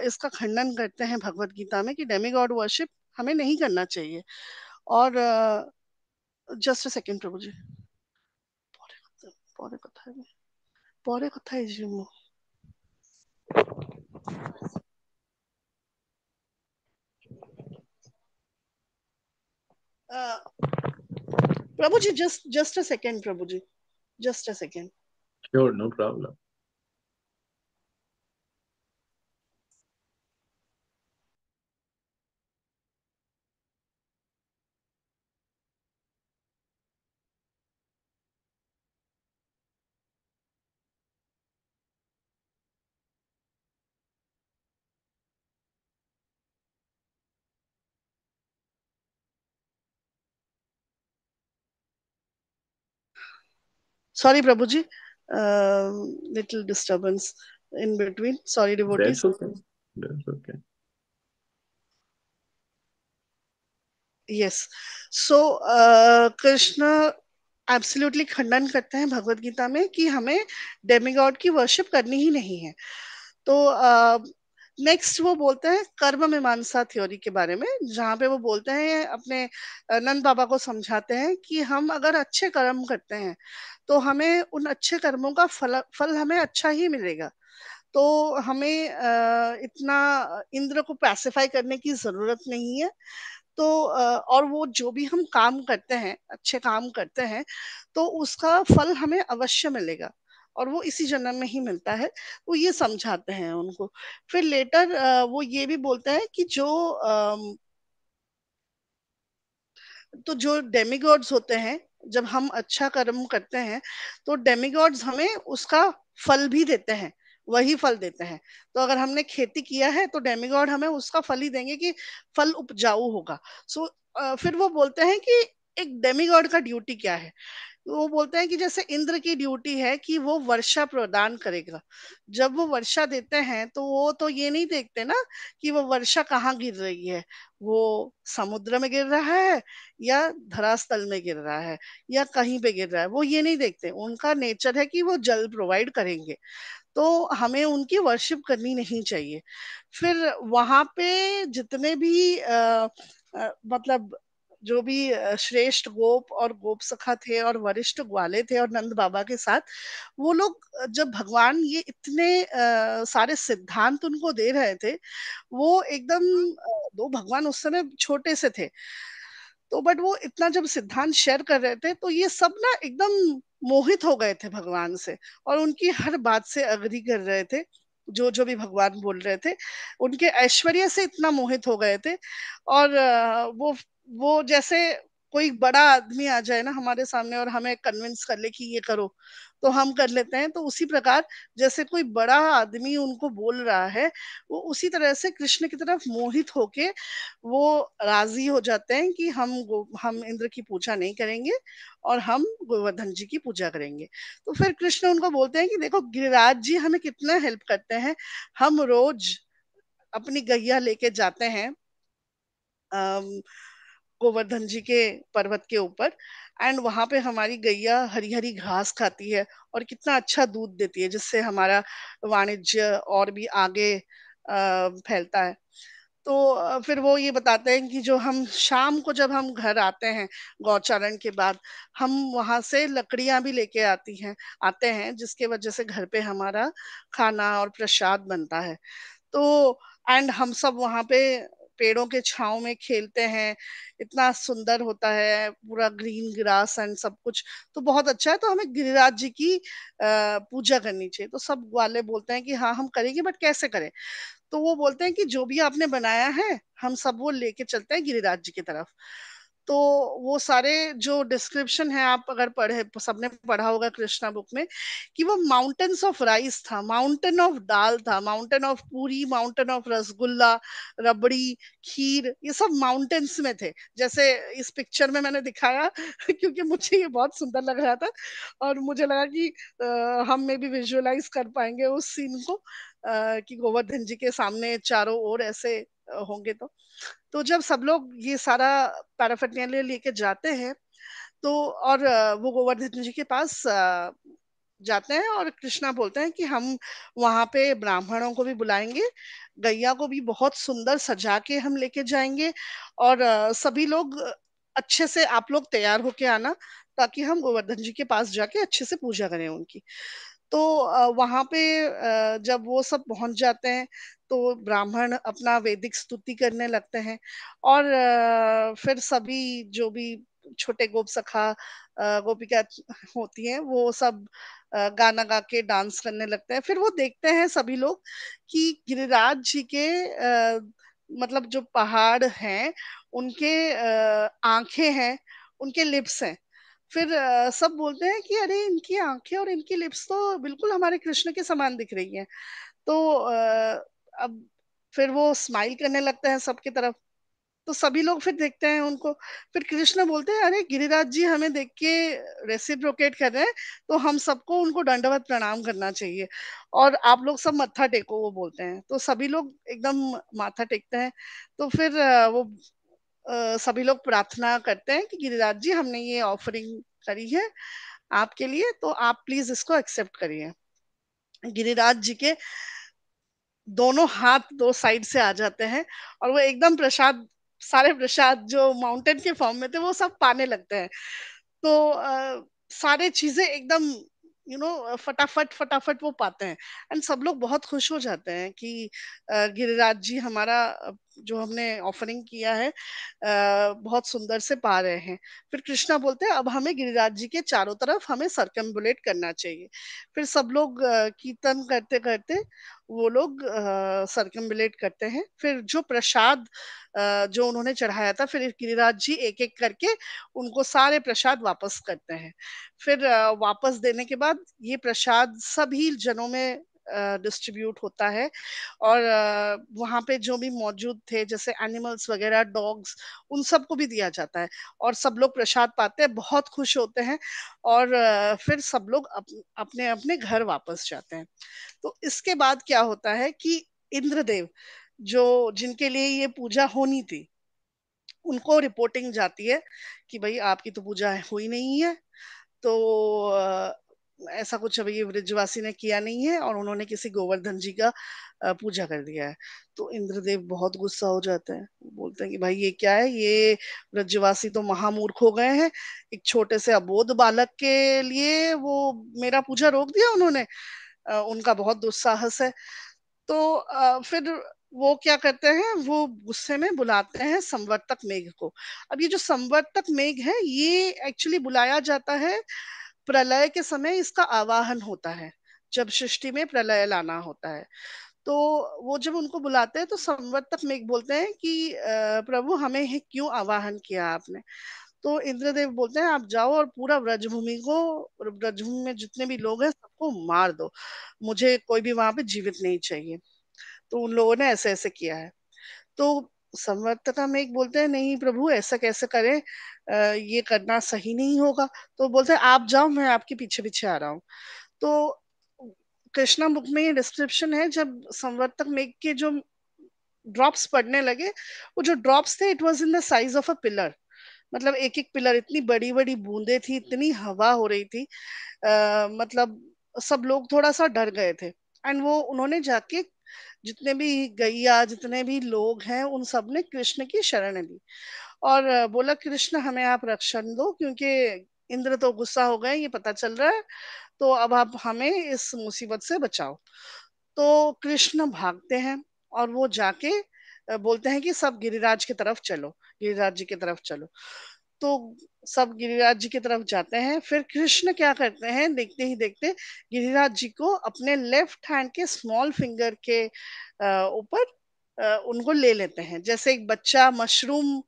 इसका खंडन करते हैं भगवत गीता में कि डेमीगॉड वर्शिप हमें नहीं करना चाहिए। और जस्ट अ सेकंड प्रभु जी, পরে কথা হবে, পরে কথা है। Prabhu ji, just a second, Prabhu ji, just a second. Sure, no problem. Sorry, Prabhu ji, little disturbance in between. Sorry, devotees. That's okay. That's okay. Yes. So, Krishna absolutely खंडन करते हैं भगवत गीता में कि हमें डेमिगॉड की वर्शिप करनी ही नहीं है। तो नेक्स्ट वो बोलते हैं कर्म मीमांसा थ्योरी के बारे में, जहाँ पे वो बोलते हैं अपने नंद बाबा को समझाते हैं कि हम अगर अच्छे कर्म करते हैं तो हमें उन अच्छे कर्मों का फल फल हमें अच्छा ही मिलेगा। तो हमें इतना इंद्र को पैसिफाई करने की जरूरत नहीं है। तो और वो जो भी हम काम करते हैं, अच्छे काम करते हैं, तो उसका फल हमें अवश्य मिलेगा और वो इसी जन्म में ही मिलता है। वो ये समझाते हैं उनको। फिर लेटर वो ये भी बोलते हैं कि तो जो डेमिगॉड्स होते हैं, जब हम अच्छा कर्म करते हैं तो डेमिगॉड्स हमें उसका फल भी देते हैं, वही फल देते हैं। तो अगर हमने खेती किया है तो डेमिगॉड हमें उसका फल ही देंगे कि फल उपजाऊ होगा। सो फिर वो बोलते हैं कि एक डेमिगॉड का ड्यूटी क्या है। वो बोलते हैं कि जैसे इंद्र की ड्यूटी है कि वो वर्षा प्रदान करेगा। जब वो वर्षा देते हैं तो वो तो ये नहीं देखते ना कि वो वर्षा कहाँ गिर रही है, वो समुद्र में गिर रहा है या धरातल में गिर रहा है या कहीं पे गिर रहा है, वो ये नहीं देखते। उनका नेचर है कि वो जल प्रोवाइड करेंगे, तो हमें उनकी वर्शिप करनी नहीं चाहिए। फिर वहां पे जितने भी मतलब जो भी श्रेष्ठ गोप और गोप सखा थे और वरिष्ठ ग्वाले थे और नंद बाबा के साथ, वो लोग जब भगवान ये इतने सारे सिद्धांत उनको दे रहे थे, वो एकदम दो भगवान उस समय छोटे से थे, तो बट वो इतना जब सिद्धांत शेयर कर रहे थे तो ये सब ना एकदम मोहित हो गए थे भगवान से और उनकी हर बात से अग्री कर रहे थे। जो जो भी भगवान बोल रहे थे, उनके ऐश्वर्य से इतना मोहित हो गए थे। और वो जैसे कोई बड़ा आदमी आ जाए ना हमारे सामने और हमें कन्विंस कर ले कि ये करो, तो हम कर लेते हैं। तो उसी प्रकार जैसे कोई बड़ा आदमी उनको बोल रहा है, वो उसी तरह से कृष्ण की तरफ मोहित होके वो राजी हो जाते हैं कि हम इंद्र की पूजा नहीं करेंगे और हम गोवर्धन जी की पूजा करेंगे। तो फिर कृष्ण उनको बोलते हैं कि देखो गिरिराज जी हमें कितना हेल्प करते हैं। हम रोज अपनी गैया लेके जाते हैं गोवर्धन जी के पर्वत के ऊपर, एंड वहां पे हमारी गैया हरी हरी घास खाती है और कितना अच्छा दूध देती है, जिससे हमारा वाणिज्य और भी आगे फैलता है। तो फिर वो ये बताते हैं कि जो हम शाम को जब हम घर आते हैं गौचारण के बाद, हम वहां से लकड़ियां भी लेके आते हैं, जिसके वजह से घर पे हमारा खाना और प्रसाद बनता है। तो एंड हम सब वहां पे पेड़ों के छांव में खेलते हैं, इतना सुंदर होता है पूरा ग्रीन ग्रास एंड सब कुछ। तो बहुत अच्छा है, तो हमें गिरिराज जी की पूजा करनी चाहिए। तो सब वाले बोलते हैं कि हाँ हम करेंगे, बट कैसे करें। तो वो बोलते हैं कि जो भी आपने बनाया है हम सब वो लेके चलते हैं गिरिराज जी की तरफ। तो वो सारे जो डिस्क्रिप्शन है, आप अगर पढ़े, सबने पढ़ा होगा कृष्णा बुक में, कि वो माउंटेन्स ऑफ राइस था, माउंटेन ऑफ दाल था, माउंटेन ऑफ पूरी, माउंटेन ऑफ रसगुल्ला, रबड़ी, खीर, ये सब माउंटेन्स में थे, जैसे इस पिक्चर में मैंने दिखाया क्योंकि मुझे ये बहुत सुंदर लग रहा था और मुझे लगा कि हम में भी विजुअलाइज कर पाएंगे उस सीन को, कि गोवर्धन जी के सामने चारों ओर ऐसे होंगे। तो जब सब लोग ये सारा पैराफर्नालिया लेके जाते हैं, तो और वो गोवर्धन जी के पास जाते हैं और कृष्णा बोलते हैं कि हम वहां पे ब्राह्मणों को भी बुलाएंगे, गैया को भी बहुत सुंदर सजा के हम लेके जाएंगे, और सभी लोग अच्छे से, आप लोग तैयार होके आना, ताकि हम गोवर्धन जी के पास जाके अच्छे से पूजा करें उनकी। तो वहां पे जब वो सब पहुंच जाते हैं, तो ब्राह्मण अपना वैदिक स्तुति करने लगते हैं, और फिर सभी जो भी छोटे गोप सखा, गोपिका होती हैं, वो सब गाना गा के डांस करने लगते हैं। फिर वो देखते हैं सभी लोग कि गिरिराज जी के मतलब जो पहाड़ हैं, उनके आंखें हैं, उनके लिप्स हैं। फिर सब बोलते हैं कि अरे, इनकी आंखें और इनकी लिप्स तो बिल्कुल हमारे कृष्ण के समान दिख रही हैं। तो अब फिर वो स्माइल करने लगते हैं सबकी तरफ, तो सभी लोग फिर देखते हैं उनको। फिर कृष्ण बोलते हैं, अरे गिरिराज जी हमें देख के रेसिप्रोकेट कर रहे हैं, तो हम सबको उनको दंडवत प्रणाम करना चाहिए, और आप लोग सब मत्था टेको, वो बोलते हैं। तो सभी लोग एकदम माथा टेकते हैं। तो फिर वो सभी लोग प्रार्थना करते हैं कि गिरिराज जी, हमने ये ऑफरिंग करी है आपके लिए, तो आप प्लीज इसको एक्सेप्ट करिए। गिरिराज जी के दोनों हाथ दो साइड से आ जाते हैं, और वो एकदम प्रसाद, सारे प्रसाद जो माउंटेन के फॉर्म में थे, वो सब पाने लगते हैं। तो सारे चीजें एकदम फटाफट फटाफट वो पाते हैं, एंड सब लोग बहुत खुश हो जाते हैं कि गिरिराज जी हमारा जो हमने ऑफरिंग किया है बहुत सुंदर से पा रहे हैं। फिर कृष्णा बोलते हैं, अब हमें गिरिराज जी के चारों तरफ हमें सर्कम्बुलेट करना चाहिए। फिर सब लोग कीर्तन करते करते वो लोग सर्कम्बुलेट करते हैं। फिर जो प्रसाद जो उन्होंने चढ़ाया था, फिर गिरिराज जी एक एक करके उनको सारे प्रसाद वापस करते हैं। फिर वापस देने के बाद ये प्रसाद सभी जनों में डिस्ट्रीब्यूट होता है, और वहां पे जो भी मौजूद थे, जैसे एनिमल्स वगैरह, डॉग्स, उन सबको भी दिया जाता है, और सब लोग प्रसाद पाते हैं, बहुत खुश होते हैं, और फिर सब लोग अपने अपने घर वापस जाते हैं। तो इसके बाद क्या होता है कि इंद्रदेव, जो जिनके लिए ये पूजा होनी थी, उनको रिपोर्टिंग जाती है कि भाई आपकी तो पूजा हुई नहीं है, तो ऐसा कुछ अभी ये ब्रिजवासी ने किया नहीं है, और उन्होंने किसी गोवर्धन जी का पूजा कर दिया है। तो इंद्रदेव बहुत गुस्सा हो जाते हैं, बोलते हैं कि भाई ये क्या है, ये ब्रजवासी तो महामूर्ख हो गए हैं, एक छोटे से अबोध बालक के लिए वो मेरा पूजा रोक दिया उन्होंने, उनका बहुत दुस्साहस है। तो फिर वो क्या करते हैं, वो गुस्से में बुलाते हैं संवर्तक मेघ को। अब ये जो संवर्तक मेघ है, ये एक्चुअली बुलाया जाता है प्रलय के समय, इसका आवाहन होता है, जब सृष्टि में प्रलय लाना होता है। तो वो जब उनको बुलाते हैं, तो संवर्तक मेघ बोलते हैं कि प्रभु, हमें क्यों आवाहन किया आपने? तो इंद्रदेव बोलते हैं, आप जाओ और पूरा व्रजभूमि को, व्रजभूमि में जितने भी लोग हैं सबको मार दो, मुझे कोई भी वहां पे जीवित नहीं चाहिए। तो उन लोगों ने ऐसे ऐसे किया है। तो संवर्तका में एक बोलते हैं, नहीं प्रभु, ऐसा कैसे करें, ये करना सही नहीं होगा। तो बोलते हैं, आप जाओ, मैं आपके पीछे पीछे आ रहा हूँ। तो कृष्णा बुक में ये डिस्क्रिप्शन है, जब संवर्तक मेघ के जो ड्रॉप्स पड़ने लगे, वो जो ड्रॉप्स थे, it was in the size of a pillar, मतलब एक एक पिलर, इतनी बड़ी बड़ी बूंदे थी, इतनी हवा हो रही थी, मतलब सब लोग थोड़ा सा डर गए थे। एंड वो उन्होंने जाके, जितने भी गैया, जितने भी लोग हैं, उन सब ने कृष्ण की शरण ली, और बोला, कृष्ण हमें आप रक्षण दो, क्योंकि इंद्र तो गुस्सा हो गए, ये पता चल रहा है, तो अब आप हमें इस मुसीबत से बचाओ। तो कृष्ण भागते हैं, और वो जाके बोलते हैं कि सब गिरिराज की तरफ चलो, गिरिराज जी की तरफ चलो। तो सब गिरिराज जी की तरफ जाते हैं। फिर कृष्ण क्या करते हैं, देखते ही देखते गिरिराज जी को अपने लेफ्ट हैंड के स्मॉल फिंगर के ऊपर उनको ले लेते हैं, जैसे एक बच्चा मशरूम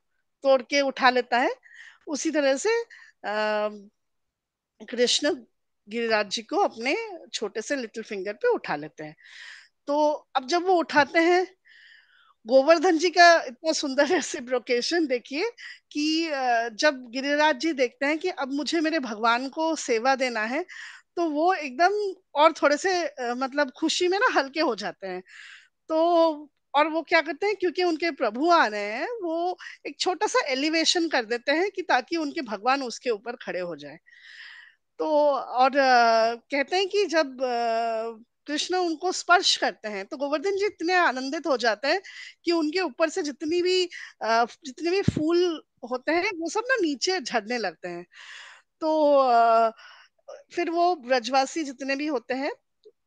तोड़ के उठा लेता है, उसी तरह से कृष्ण गिरिराज जी को अपने छोटे से लिटिल फिंगर पे उठा लेते हैं। तो अब जब वो उठाते हैं, गोवर्धन जी का इतना सुंदर रेसिप्रोकेशन देखिए कि जब गिरिराज जी देखते हैं कि अब मुझे मेरे भगवान को सेवा देना है, तो वो एकदम और थोड़े से मतलब खुशी में ना हल्के हो जाते हैं। तो और वो क्या करते हैं, क्योंकि उनके प्रभु आ रहे हैं, वो एक छोटा-सा एलिवेशन कर देते हैं कि ताकि उनके भगवान उसके ऊपर खड़े हो जाएँ। तो और कहते हैं कि जब कृष्ण उनको स्पर्श करते हैं, तो गोवर्धन जी इतने आनंदित हो जाते हैं कि उनके ऊपर से जितने भी फूल होते हैं, वो सब ना नीचे झड़ने लगते हैं। तो फिर वो ब्रजवासी जितने भी होते हैं,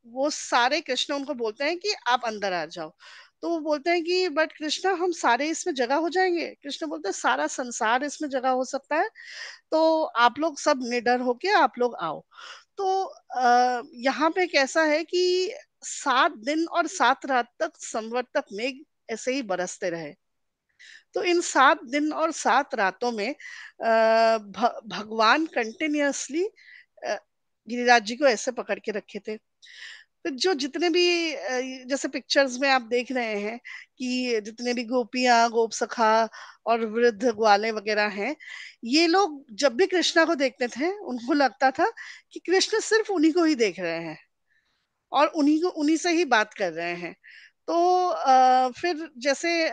वो सारे कृष्ण उनको बोलते हैं कि आप अंदर आ जाओ। तो वो बोलते हैं कि बट कृष्णा, हम सारे इसमें जगह हो जाएँगे? कृष्ण बोलते हैं सारा संसार इसमें जगह हो सकता है, तो आप लोग सब निडर होके आप लोग आओ। तो यहाँ पे कैसा है कि 7 दिन और 7 रात तक संवर्तक मेघ ऐसे ही बरसते रहे। तो इन 7 दिन और 7 रातों में भगवान कंटिन्यूअसली अ, गिरिराज जी को ऐसे पकड़ के रखे थे। तो जो जितने भी जैसे पिक्चर्स में आप देख रहे हैं कि जितने भी गोपियाँ, गोप सखा और वृद्ध ग्वाले वगैरह हैं, ये लोग जब भी कृष्णा को देखते थे, उनको लगता था कि कृष्ण सिर्फ उन्हीं को ही देख रहे हैं और उन्हीं से ही बात कर रहे हैं। तो फिर जैसे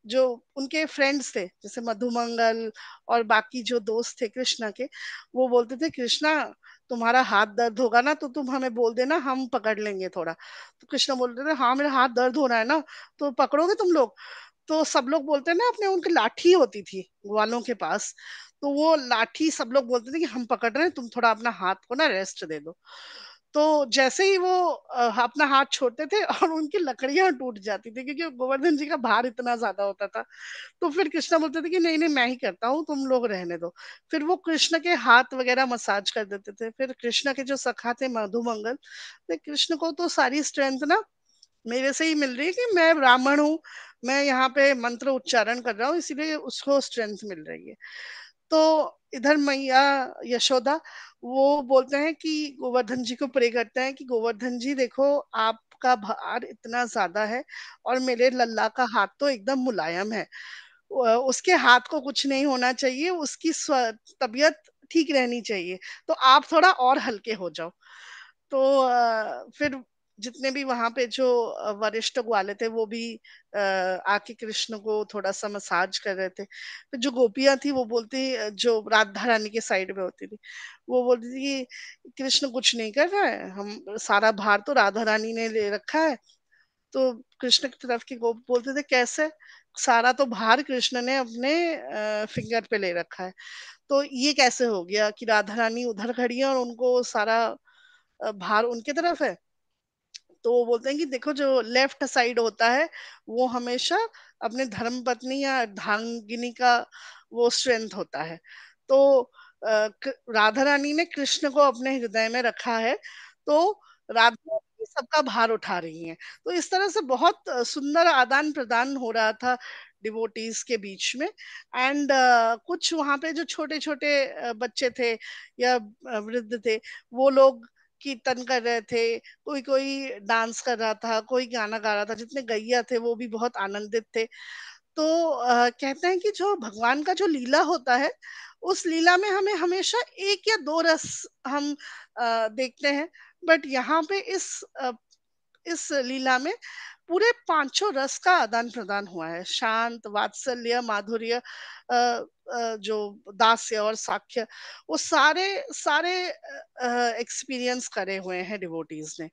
जो उनके फ्रेंड्स थे, जैसे मधुमंगल और बाकी जो दोस्त थे कृष्णा के, वो बोलते थे, "कृष्णा, तुम्हारा हाथ दर्द होगा ना, तो तुम हमें बोल देना, हम पकड़ लेंगे थोड़ा।" तो कृष्णा बोलते थे, "हाँ, मेरा हाथ दर्द हो रहा है ना, तो पकड़ोगे तुम लोग?" तो सब लोग बोलते हैं ना, अपने उनकी लाठी होती थी ग्वालों के पास, तो वो लाठी सब लोग बोलते थे कि हम पकड़ रहे हैं, तुम थोड़ा अपना हाथ को ना रेस्ट दे दो। तो जैसे ही वो अपना हाथ छोड़ते थे और उनकी लकड़ियाँ टूट जाती थी, क्योंकि गोवर्धन जी का भार इतना ज़्यादा होता था। तो फिर कृष्णा बोलते थे कि नहीं, नहीं, मैं ही करता हूँ, तुम लोग रहने दो। फिर वो कृष्ण के हाथ वगैरह मसाज कर देते थे। फिर कृष्ण के जो सखा थे मधुमंगल, तो कृष्ण को तो सारी स्ट्रेंथ ना मेरे से ही मिल रही है कि मैं ब्राह्मण हूँ, मैं यहाँ पे मंत्र उच्चारण कर रहा हूँ, इसीलिए उसको स्ट्रेंथ मिल रही है। तो इधर मैया यशोदा वो बोलते हैं कि गोवर्धन जी को प्रे करते हैं कि गोवर्धन जी देखो, आपका भार इतना ज्यादा है और मेरे लल्ला का हाथ तो एकदम मुलायम है। उसके हाथ को कुछ नहीं होना चाहिए, उसकी तबीयत ठीक रहनी चाहिए, तो आप थोड़ा और हल्के हो जाओ। तो फिर जितने भी वहां पे जो वरिष्ठ ग्वाले थे, वो भी आके कृष्ण को थोड़ा सा मसाज कर रहे थे। फिर जो गोपियां थी वो बोलती, जो राधा रानी के साइड में होती थी, वो बोलती थी कि कृष्ण कुछ नहीं कर रहा है, हम सारा भार तो राधा रानी ने ले रखा है। तो कृष्ण की तरफ की गोप बोलते थे, कैसे? सारा तो भार कृष्ण ने अपने फिंगर पे ले रखा है, तो ये कैसे हो गया कि राधा रानी उधर खड़ी है और उनको सारा भार उनकी तरफ है? तो वो बोलते हैं कि देखो, जो लेफ्ट साइड होता है, वो हमेशा अपने धर्म पत्नी या अर्धांगिनी का वो स्ट्रेंथ होता है। तो राधा रानी ने कृष्ण को अपने हृदय में रखा है, तो राधा रानी सबका भार उठा रही हैं। तो इस तरह से बहुत सुंदर आदान प्रदान हो रहा था डिवोटीज के बीच में। एंड कुछ वहां पे जो छोटे छोटे बच्चे थे या वृद्ध थे, वो लोग कीर्तन कर रहे थे, कोई कोई डांस कर रहा था, कोई गाना गा रहा था, जितने गैया थे वो भी बहुत आनंदित थे। तो कहते हैं कि जो भगवान का जो लीला होता है, उस लीला में हमें हमेशा 1 या 2 रस हम देखते हैं, बट यहाँ पे इस लीला में पूरे पांचों रस का आदान प्रदान हुआ है। शांत, वात्सल्य, माधुर्य, जो दास्य और साख्य, वो सारे सारे एक्सपीरियंस करे हुए हैं डिवोटीज ने।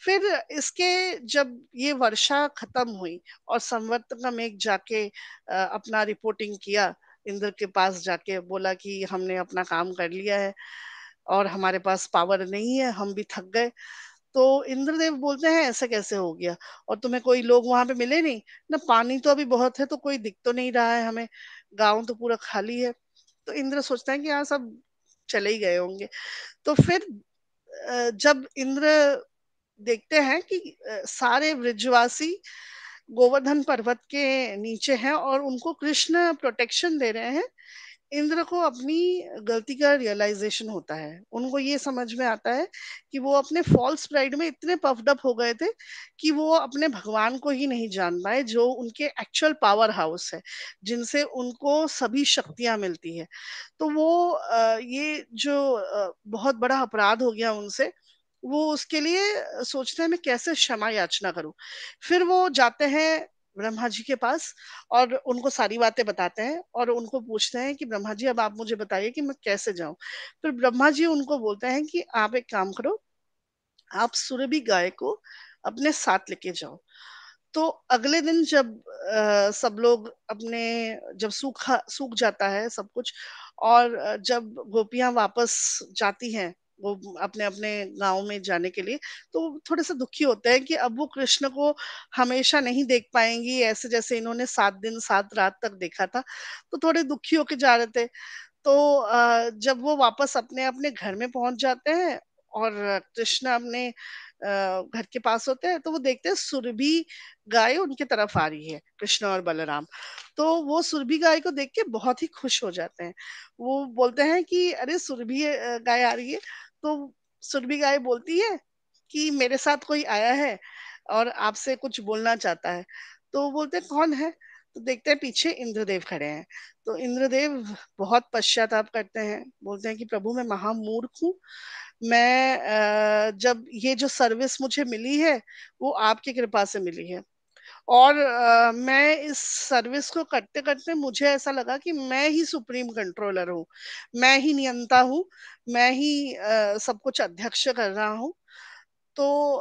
फिर इसके जब ये वर्षा खत्म हुई और संवर्तकम एक जाके अपना रिपोर्टिंग किया, इंद्र के पास जाके बोला कि हमने अपना काम कर लिया है और हमारे पास पावर नहीं है, हम भी थक गए। तो इंद्रदेव बोलते हैं, ऐसे कैसे हो गया? और तुम्हें कोई लोग वहां पे मिले नहीं ना? पानी तो अभी बहुत है, तो कोई दिख तो नहीं रहा है हमें, गांव तो पूरा खाली है। तो इंद्र सोचता है कि यहाँ सब चले ही गए होंगे। तो फिर जब इंद्र देखते हैं कि सारे ब्रिजवासी गोवर्धन पर्वत के नीचे हैं और उनको कृष्ण प्रोटेक्शन दे रहे हैं। इंद्र को अपनी गलती का रियलाइजेशन होता है। उनको ये समझ में आता है कि वो अपने फॉल्स प्राइड में इतने पफ्ड अप हो गए थे कि वो अपने भगवान को ही नहीं जान पाए, जो उनके एक्चुअल पावर हाउस है, जिनसे उनको सभी शक्तियाँ मिलती है। तो वो ये जो बहुत बड़ा अपराध हो गया उनसे, वो उसके लिए सोचते हैं मैं कैसे क्षमा याचना करूँ। फिर वो जाते हैं ब्रह्मा जी के पास और उनको सारी बातें बताते हैं और उनको पूछते हैं कि ब्रह्मा जी अब आप मुझे बताइए कि मैं कैसे जाऊं। फिर ब्रह्मा जी उनको बोलते हैं कि आप एक काम करो, आप सुरभि गाय को अपने साथ लेके जाओ। तो अगले दिन जब सब लोग अपने, जब सूख जाता है सब कुछ और जब गोपियां वापस जाती हैं वो अपने अपने गांव में जाने के लिए, तो थोड़े से दुखी होते हैं कि अब वो कृष्ण को हमेशा नहीं देख पाएंगी, ऐसे जैसे इन्होंने 7 दिन 7 रात तक देखा था। तो थोड़े दुखी होके जा रहे थे। तो जब वो वापस अपने अपने घर में पहुंच जाते हैं और कृष्ण अपने घर के पास होते हैं, तो वो देखते हैं सुरभि गाय उनके तरफ आ रही है, कृष्ण और बलराम। तो वो सुरभि गाय को देख के बहुत ही खुश हो जाते हैं। वो बोलते हैं कि अरे सुरभि गाय आ रही है। तो सुरभि गाय बोलती है कि मेरे साथ कोई आया है और आपसे कुछ बोलना चाहता है। तो बोलते हैं कौन है। तो देखते हैं पीछे इंद्रदेव खड़े हैं। तो इंद्रदेव बहुत पश्चाताप करते हैं, बोलते हैं कि प्रभु मैं महामूर्ख हूँ। मैं जब ये जो सर्विस मुझे मिली है वो आपकी कृपा से मिली है और मैं इस सर्विस को करते करते मुझे ऐसा लगा कि मैं ही सुप्रीम कंट्रोलर हूँ, मैं ही नियंता हूँ, मैं ही सब कुछ अध्यक्ष कर रहा हूँ। तो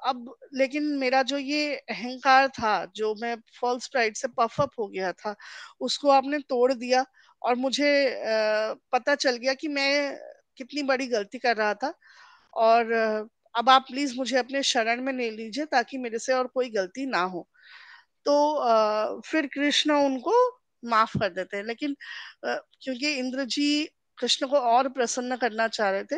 अब लेकिन मेरा जो ये अहंकार था, जो मैं फॉल्स प्राइड से पफ अप हो गया था, उसको आपने तोड़ दिया और मुझे पता चल गया कि मैं कितनी बड़ी गलती कर रहा था। और अब आप प्लीज मुझे अपने शरण में ले लीजिए ताकि मेरे से और कोई गलती ना हो। तो फिर कृष्ण उनको माफ कर देते हैं। लेकिन क्योंकि इंद्र जी कृष्ण को और प्रसन्न करना चाह रहे थे,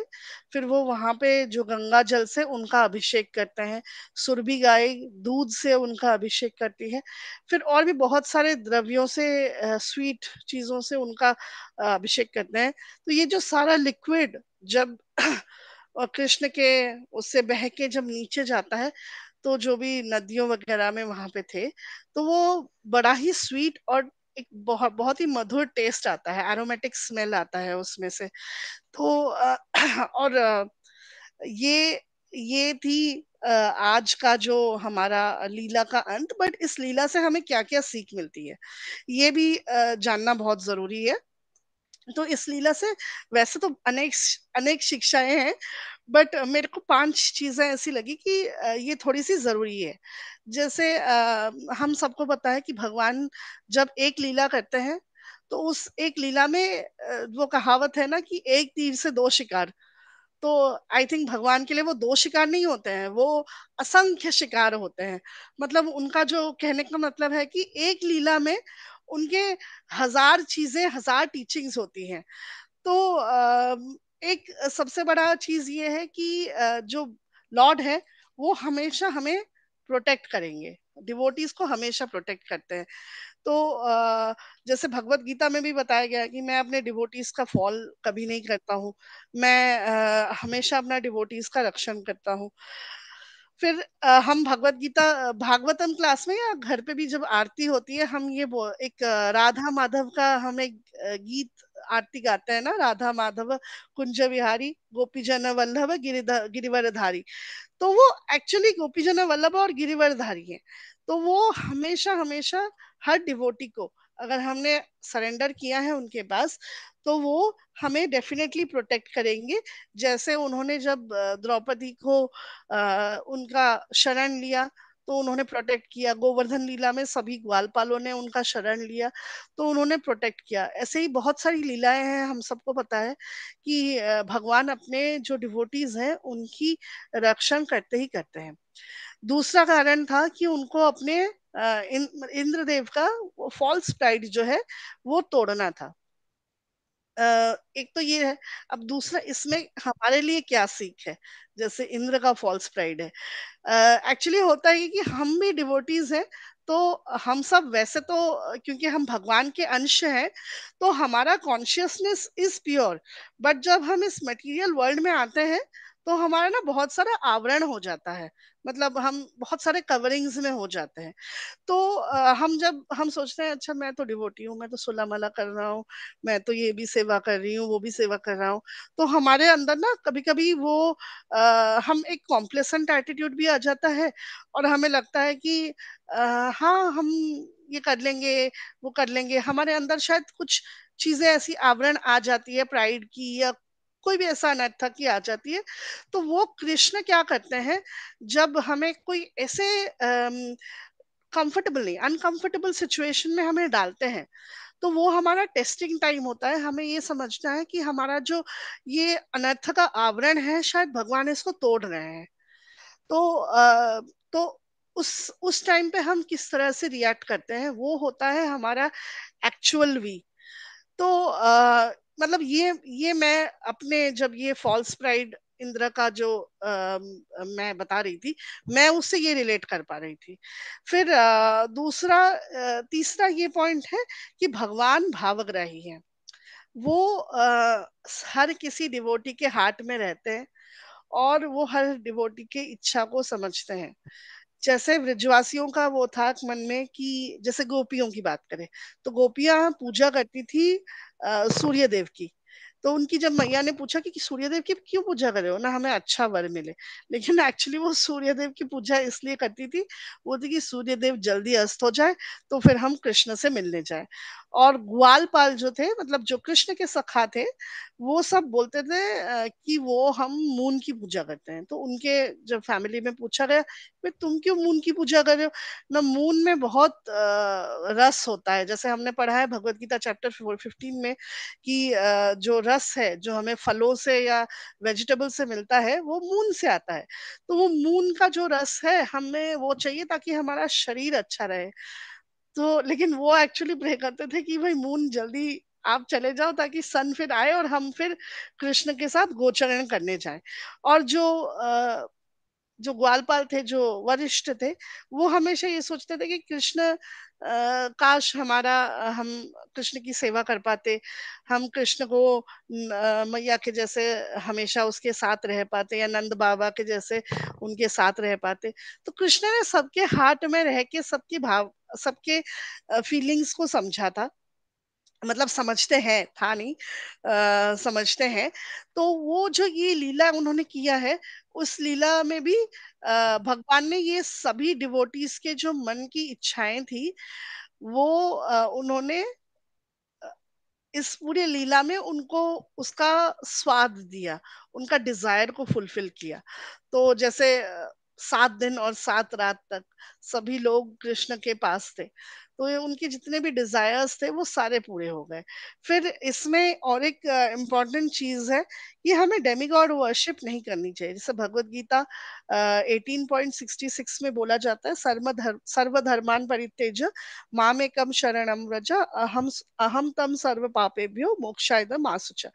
फिर वो वहां पे जो गंगा जल से उनका अभिषेक करते हैं, सुरभि गाय दूध से उनका अभिषेक करती है, फिर और भी बहुत सारे द्रव्यों से, स्वीट चीजों से उनका अभिषेक करते हैं। तो ये जो सारा लिक्विड जब और कृष्ण के उससे बह के जब नीचे जाता है, तो जो भी नदियों वगैरह में वहां पे थे, तो वो बड़ा ही स्वीट और एक बहुत बहुत ही मधुर टेस्ट आता है, एरोमेटिक स्मेल आता है उसमें से। तो और ये ये थी आज का जो हमारा लीला का अंत। बट इस लीला से हमें क्या क्या सीख मिलती है, ये भी जानना बहुत जरूरी है। तो इस लीला से वैसे तो अनेक अनेक शिक्षाएं हैं, बट मेरे को 5 चीजें ऐसी लगी कि ये थोड़ी सी जरूरी है। जैसे हम सबको पता है कि भगवान जब एक लीला करते हैं, तो उस एक लीला में वो कहावत है ना कि एक तीर से 2 शिकार। तो आई थिंक भगवान के लिए वो 2 शिकार नहीं होते हैं, वो असंख्य शिकार होते हैं। मतलब उनका जो कहने का मतलब है कि एक लीला में उनके हजार चीजें, हजार टीचिंग्स होती हैं। तो एक सबसे बड़ा चीज ये है कि जो लॉर्ड है वो हमेशा हमें प्रोटेक्ट करेंगे, डिवोटीज को हमेशा प्रोटेक्ट करते हैं। तो जैसे भगवत गीता में भी बताया गया है कि मैं अपने डिवोटीज का फॉल कभी नहीं करता हूँ, मैं हमेशा अपना डिवोटीज का रक्षण करता हूँ। फिर हम भगवत गीता भागवतम क्लास में या घर पे भी जब आरती होती है, हम ये एक राधा माधव का हम एक गीत आरती गाते हैं ना, राधा माधव कुंज विहारी गोपी जन वल्लभ गिरिवरधारी। तो वो एक्चुअली गोपीजन वल्लभ और गिरिवरधारी है। तो वो हमेशा हमेशा हर डिवोटी को, अगर हमने सरेंडर किया है उनके पास, तो वो हमें डेफिनेटली प्रोटेक्ट करेंगे। जैसे उन्होंने जब द्रौपदी को उनका शरण लिया, तो उन्होंने प्रोटेक्ट किया। गोवर्धन लीला में सभी ग्वालपालों ने उनका शरण लिया, तो उन्होंने प्रोटेक्ट किया। ऐसे ही बहुत सारी लीलाएं हैं, हम सबको पता है कि भगवान अपने जो डिवोटीज हैं उनकी रक्षण करते ही करते हैं। दूसरा कारण था कि उनको अपने इंद्रदेव का फॉल्स प्राइड जो है वो तोड़ना था। एक तो ये है। अब दूसरा इसमें हमारे लिए क्या सीख है, जैसे इंद्र का फॉल्स प्राइड है। एक्चुअली होता है कि हम भी डिवोटीज हैं, तो हम सब वैसे तो क्योंकि हम भगवान के अंश हैं, तो हमारा कॉन्शियसनेस इज प्योर, बट जब हम इस मटेरियल वर्ल्ड में आते हैं तो हमारा ना बहुत सारा आवरण हो जाता है, मतलब हम बहुत सारे कवरिंग्स में हो जाते हैं। तो हम जब हम सोचते हैं अच्छा मैं तो डिवोटी हूँ, मैं तो सुला मला कर रहा हूँ, मैं तो ये भी सेवा कर रही हूँ, वो भी सेवा कर रहा हूँ, तो हमारे अंदर ना कभी कभी वो हम एक कॉम्प्लेसेंट एटीट्यूड भी आ जाता है, और हमें लगता है कि हाँ हम ये कर लेंगे, वो कर लेंगे। हमारे अंदर शायद कुछ चीजें ऐसी आवरण आ जाती है प्राइड की, या कोई भी ऐसा अनर्था की आ जाती है। तो वो कृष्ण क्या करते हैं, जब हमें कोई ऐसे कंफर्टेबल नहीं अनकंफर्टेबल सिचुएशन में हमें डालते हैं, तो वो हमारा टेस्टिंग टाइम होता है। हमें ये समझना है कि हमारा जो ये अनर्थ का आवरण है, शायद भगवान इसको तोड़ रहे हैं। तो तो उस टाइम पे हम किस तरह से रिएक्ट करते हैं, वो होता है हमारा एक्चुअल वी। तो मतलब ये मैं अपने जब ये फॉल्स प्राइड इंद्र का जो मैं बता रही थी, मैं उससे ये रिलेट कर पा रही थी। फिर दूसरा तीसरा ये पॉइंट है कि भगवान भावग्राही है। वो हर किसी डिवोटी के हार्ट में रहते हैं, और वो हर डिवोटी के इच्छा को समझते हैं। जैसे ब्रजवासियों का वो था मन में कि जैसे गोपियों की बात करें, तो गोपियां पूजा करती थी सूर्य देव की। तो उनकी जब मैया ने पूछा कि सूर्य देव की क्यों पूजा कर रहे हो ना, हमें अच्छा वर मिले, लेकिन एक्चुअली वो सूर्य देव की पूजा इसलिए करती थी, वो थी कि सूर्य देव जल्दी अस्त हो जाए, तो फिर हम कृष्ण से मिलने जाए। और ग्वालपाल जो थे, मतलब जो कृष्ण के सखा थे, वो सब बोलते थे कि वो हम मून की पूजा करते हैं। तो उनके जब फैमिली में पूछा गया, "बे, तुम क्यों मून की पूजा कर रहे हो ना, मून में बहुत रस होता है।" जैसे हमने पढ़ा है भगवत गीता चैप्टर 15 में कि जो रस है जो हमें फलों से या वेजिटेबल से मिलता है, वो मून से आता है। तो वो मून का जो रस है, हमें वो चाहिए ताकि हमारा शरीर अच्छा रहे। तो लेकिन वो एक्चुअली प्रे करते थे कि भाई मून जल्दी आप चले जाओ, ताकि सन फिर आए और हम फिर कृष्ण के साथ गोचरण करने जाएं। और जो ग्वालपाल थे, जो वरिष्ठ थे, वो हमेशा ये सोचते थे कि कृष्ण काश हम कृष्ण की सेवा कर पाते, हम कृष्ण को मैया के जैसे हमेशा उसके साथ रह पाते, या नंद बाबा के जैसे उनके साथ रह पाते। तो कृष्ण ने सबके हार्ट में रह के सबके फीलिंग्स को समझा था, मतलब समझते हैं, था नहीं, समझते हैं। तो वो जो ये लीला उन्होंने किया है, उस लीला में भी भगवान ने ये सभी डिवोटीज के जो मन की इच्छाएं थी, वो उन्होंने इस पूरे लीला में उनको उसका स्वाद दिया, उनका डिजायर को फुलफिल किया। तो जैसे 7 दिन और 7 रात तक सभी लोग कृष्ण के पास थे, तो ये उनके जितने भी डिजायर्स थे वो सारे पूरे हो गए। फिर इसमें और एक इम्पॉर्टेंट चीज है कि हमें डेमिगॉड वर्शिप नहीं करनी चाहिए। जैसे भगवत गीता 18.66 में बोला जाता है, सर्वधर्मान परित्यज्य मामेकम शरणम व्रज, अहम अहम तम सर्व पापेभ्यो मोक्षाय मासुच।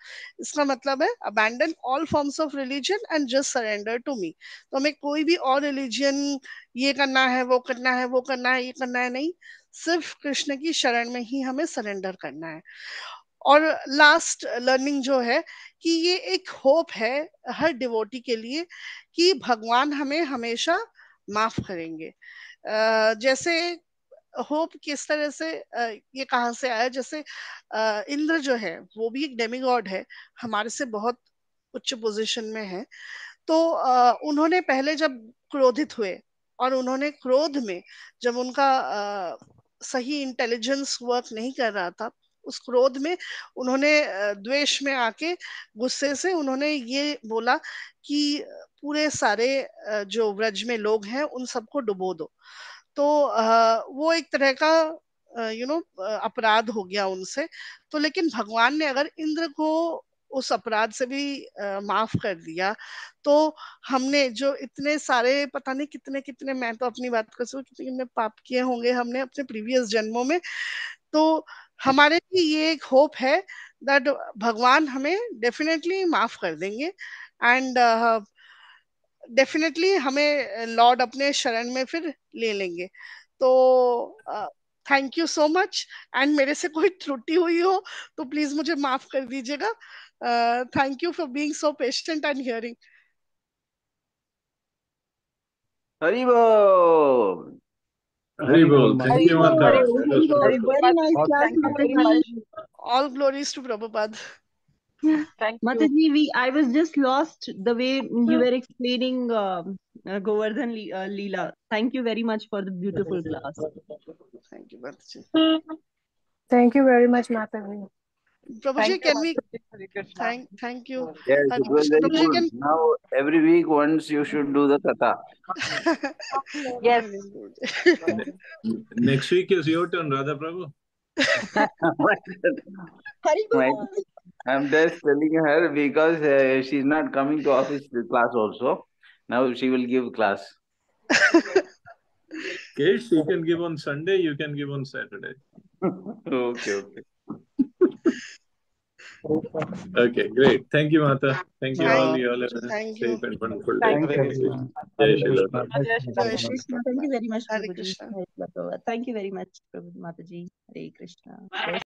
इसका मतलब है abandon all forms of religion and just surrender to me. तो हमें कोई भी और रिलीजन, ये करना है, वो करना है, वो करना है, ये करना है, नहीं, सिर्फ कृष्ण की शरण में ही हमें सरेंडर करना है। और लास्ट लर्निंग जो है कि ये एक होप है हर डिवोटी के लिए कि भगवान हमें हमेशा माफ करेंगे। जैसे होप किस तरह से ये कहाँ से आया, जैसे इंद्र जो है वो भी एक डेमिगॉड है, हमारे से बहुत उच्च पोजीशन में है। तो उन्होंने पहले जब क्रोधित हुए, और उन्होंने क्रोध में जब उनका सही इंटेलिजेंस वर्क नहीं कर रहा था, उस क्रोध में उन्होंने द्वेष में आके, गुस्से से उन्होंने ये बोला कि पूरे सारे जो व्रज में लोग हैं उन सबको डुबो दो। तो वो एक तरह का अपराध हो गया उनसे। तो लेकिन भगवान ने अगर इंद्र को उस अपराध से भी माफ कर दिया, तो हमने जो इतने सारे पता नहीं कितने कितने, मैं तो अपनी बात कर सकती हूँ, कितने कितने पाप किए होंगे हमने अपने प्रीवियस जन्मों में। तो हमारे लिए ये एक होप है दैट भगवान हमें डेफिनेटली माफ कर देंगे, एंड डेफिनेटली हमें लॉर्ड अपने शरण में फिर ले लेंगे। तो thank you so much, and मेरे से कोई त्रुटि हुई हो तो प्लीज मुझे माफ कर दीजिएगा. Thank you for being so patient and hearing. Hari Bol. Hari Bol. Thank you, Mata. Hari That was Bol. wonderful. Very nice Oh, class, thank you very Mataji. much. All glories to Prabhupada. Thank you. Mataji, I was just lost the way you were explaining Govardhan Leela. Thank you very much for the beautiful class. Thank you, Mataji. Thank you very much, Mataji. Prabhuji, Thank you, can we Mataji. Hare Krishna. thank you. Yes, Hare it was Krishna. very Prabhuji, good. Now, every week once you should do the katha. Yes. Next week is your turn, Radha Prabhu. Hari My- Bol. I'm just telling her because she's not coming to office class also. Now she will give class. Okay, she can give on Sunday, you can give on Saturday. Okay. Okay, great. Thank you, Mata. Thank you all. You all have a Thank safe you. and wonderful day. Thank Thank you. you. Jai Shri Radha. Jai Shri Jai Radha. Shri Krishna. Thank you very much, Hare Prabhuji. Krishna. Thank you very much, Mataji. Hare Krishna.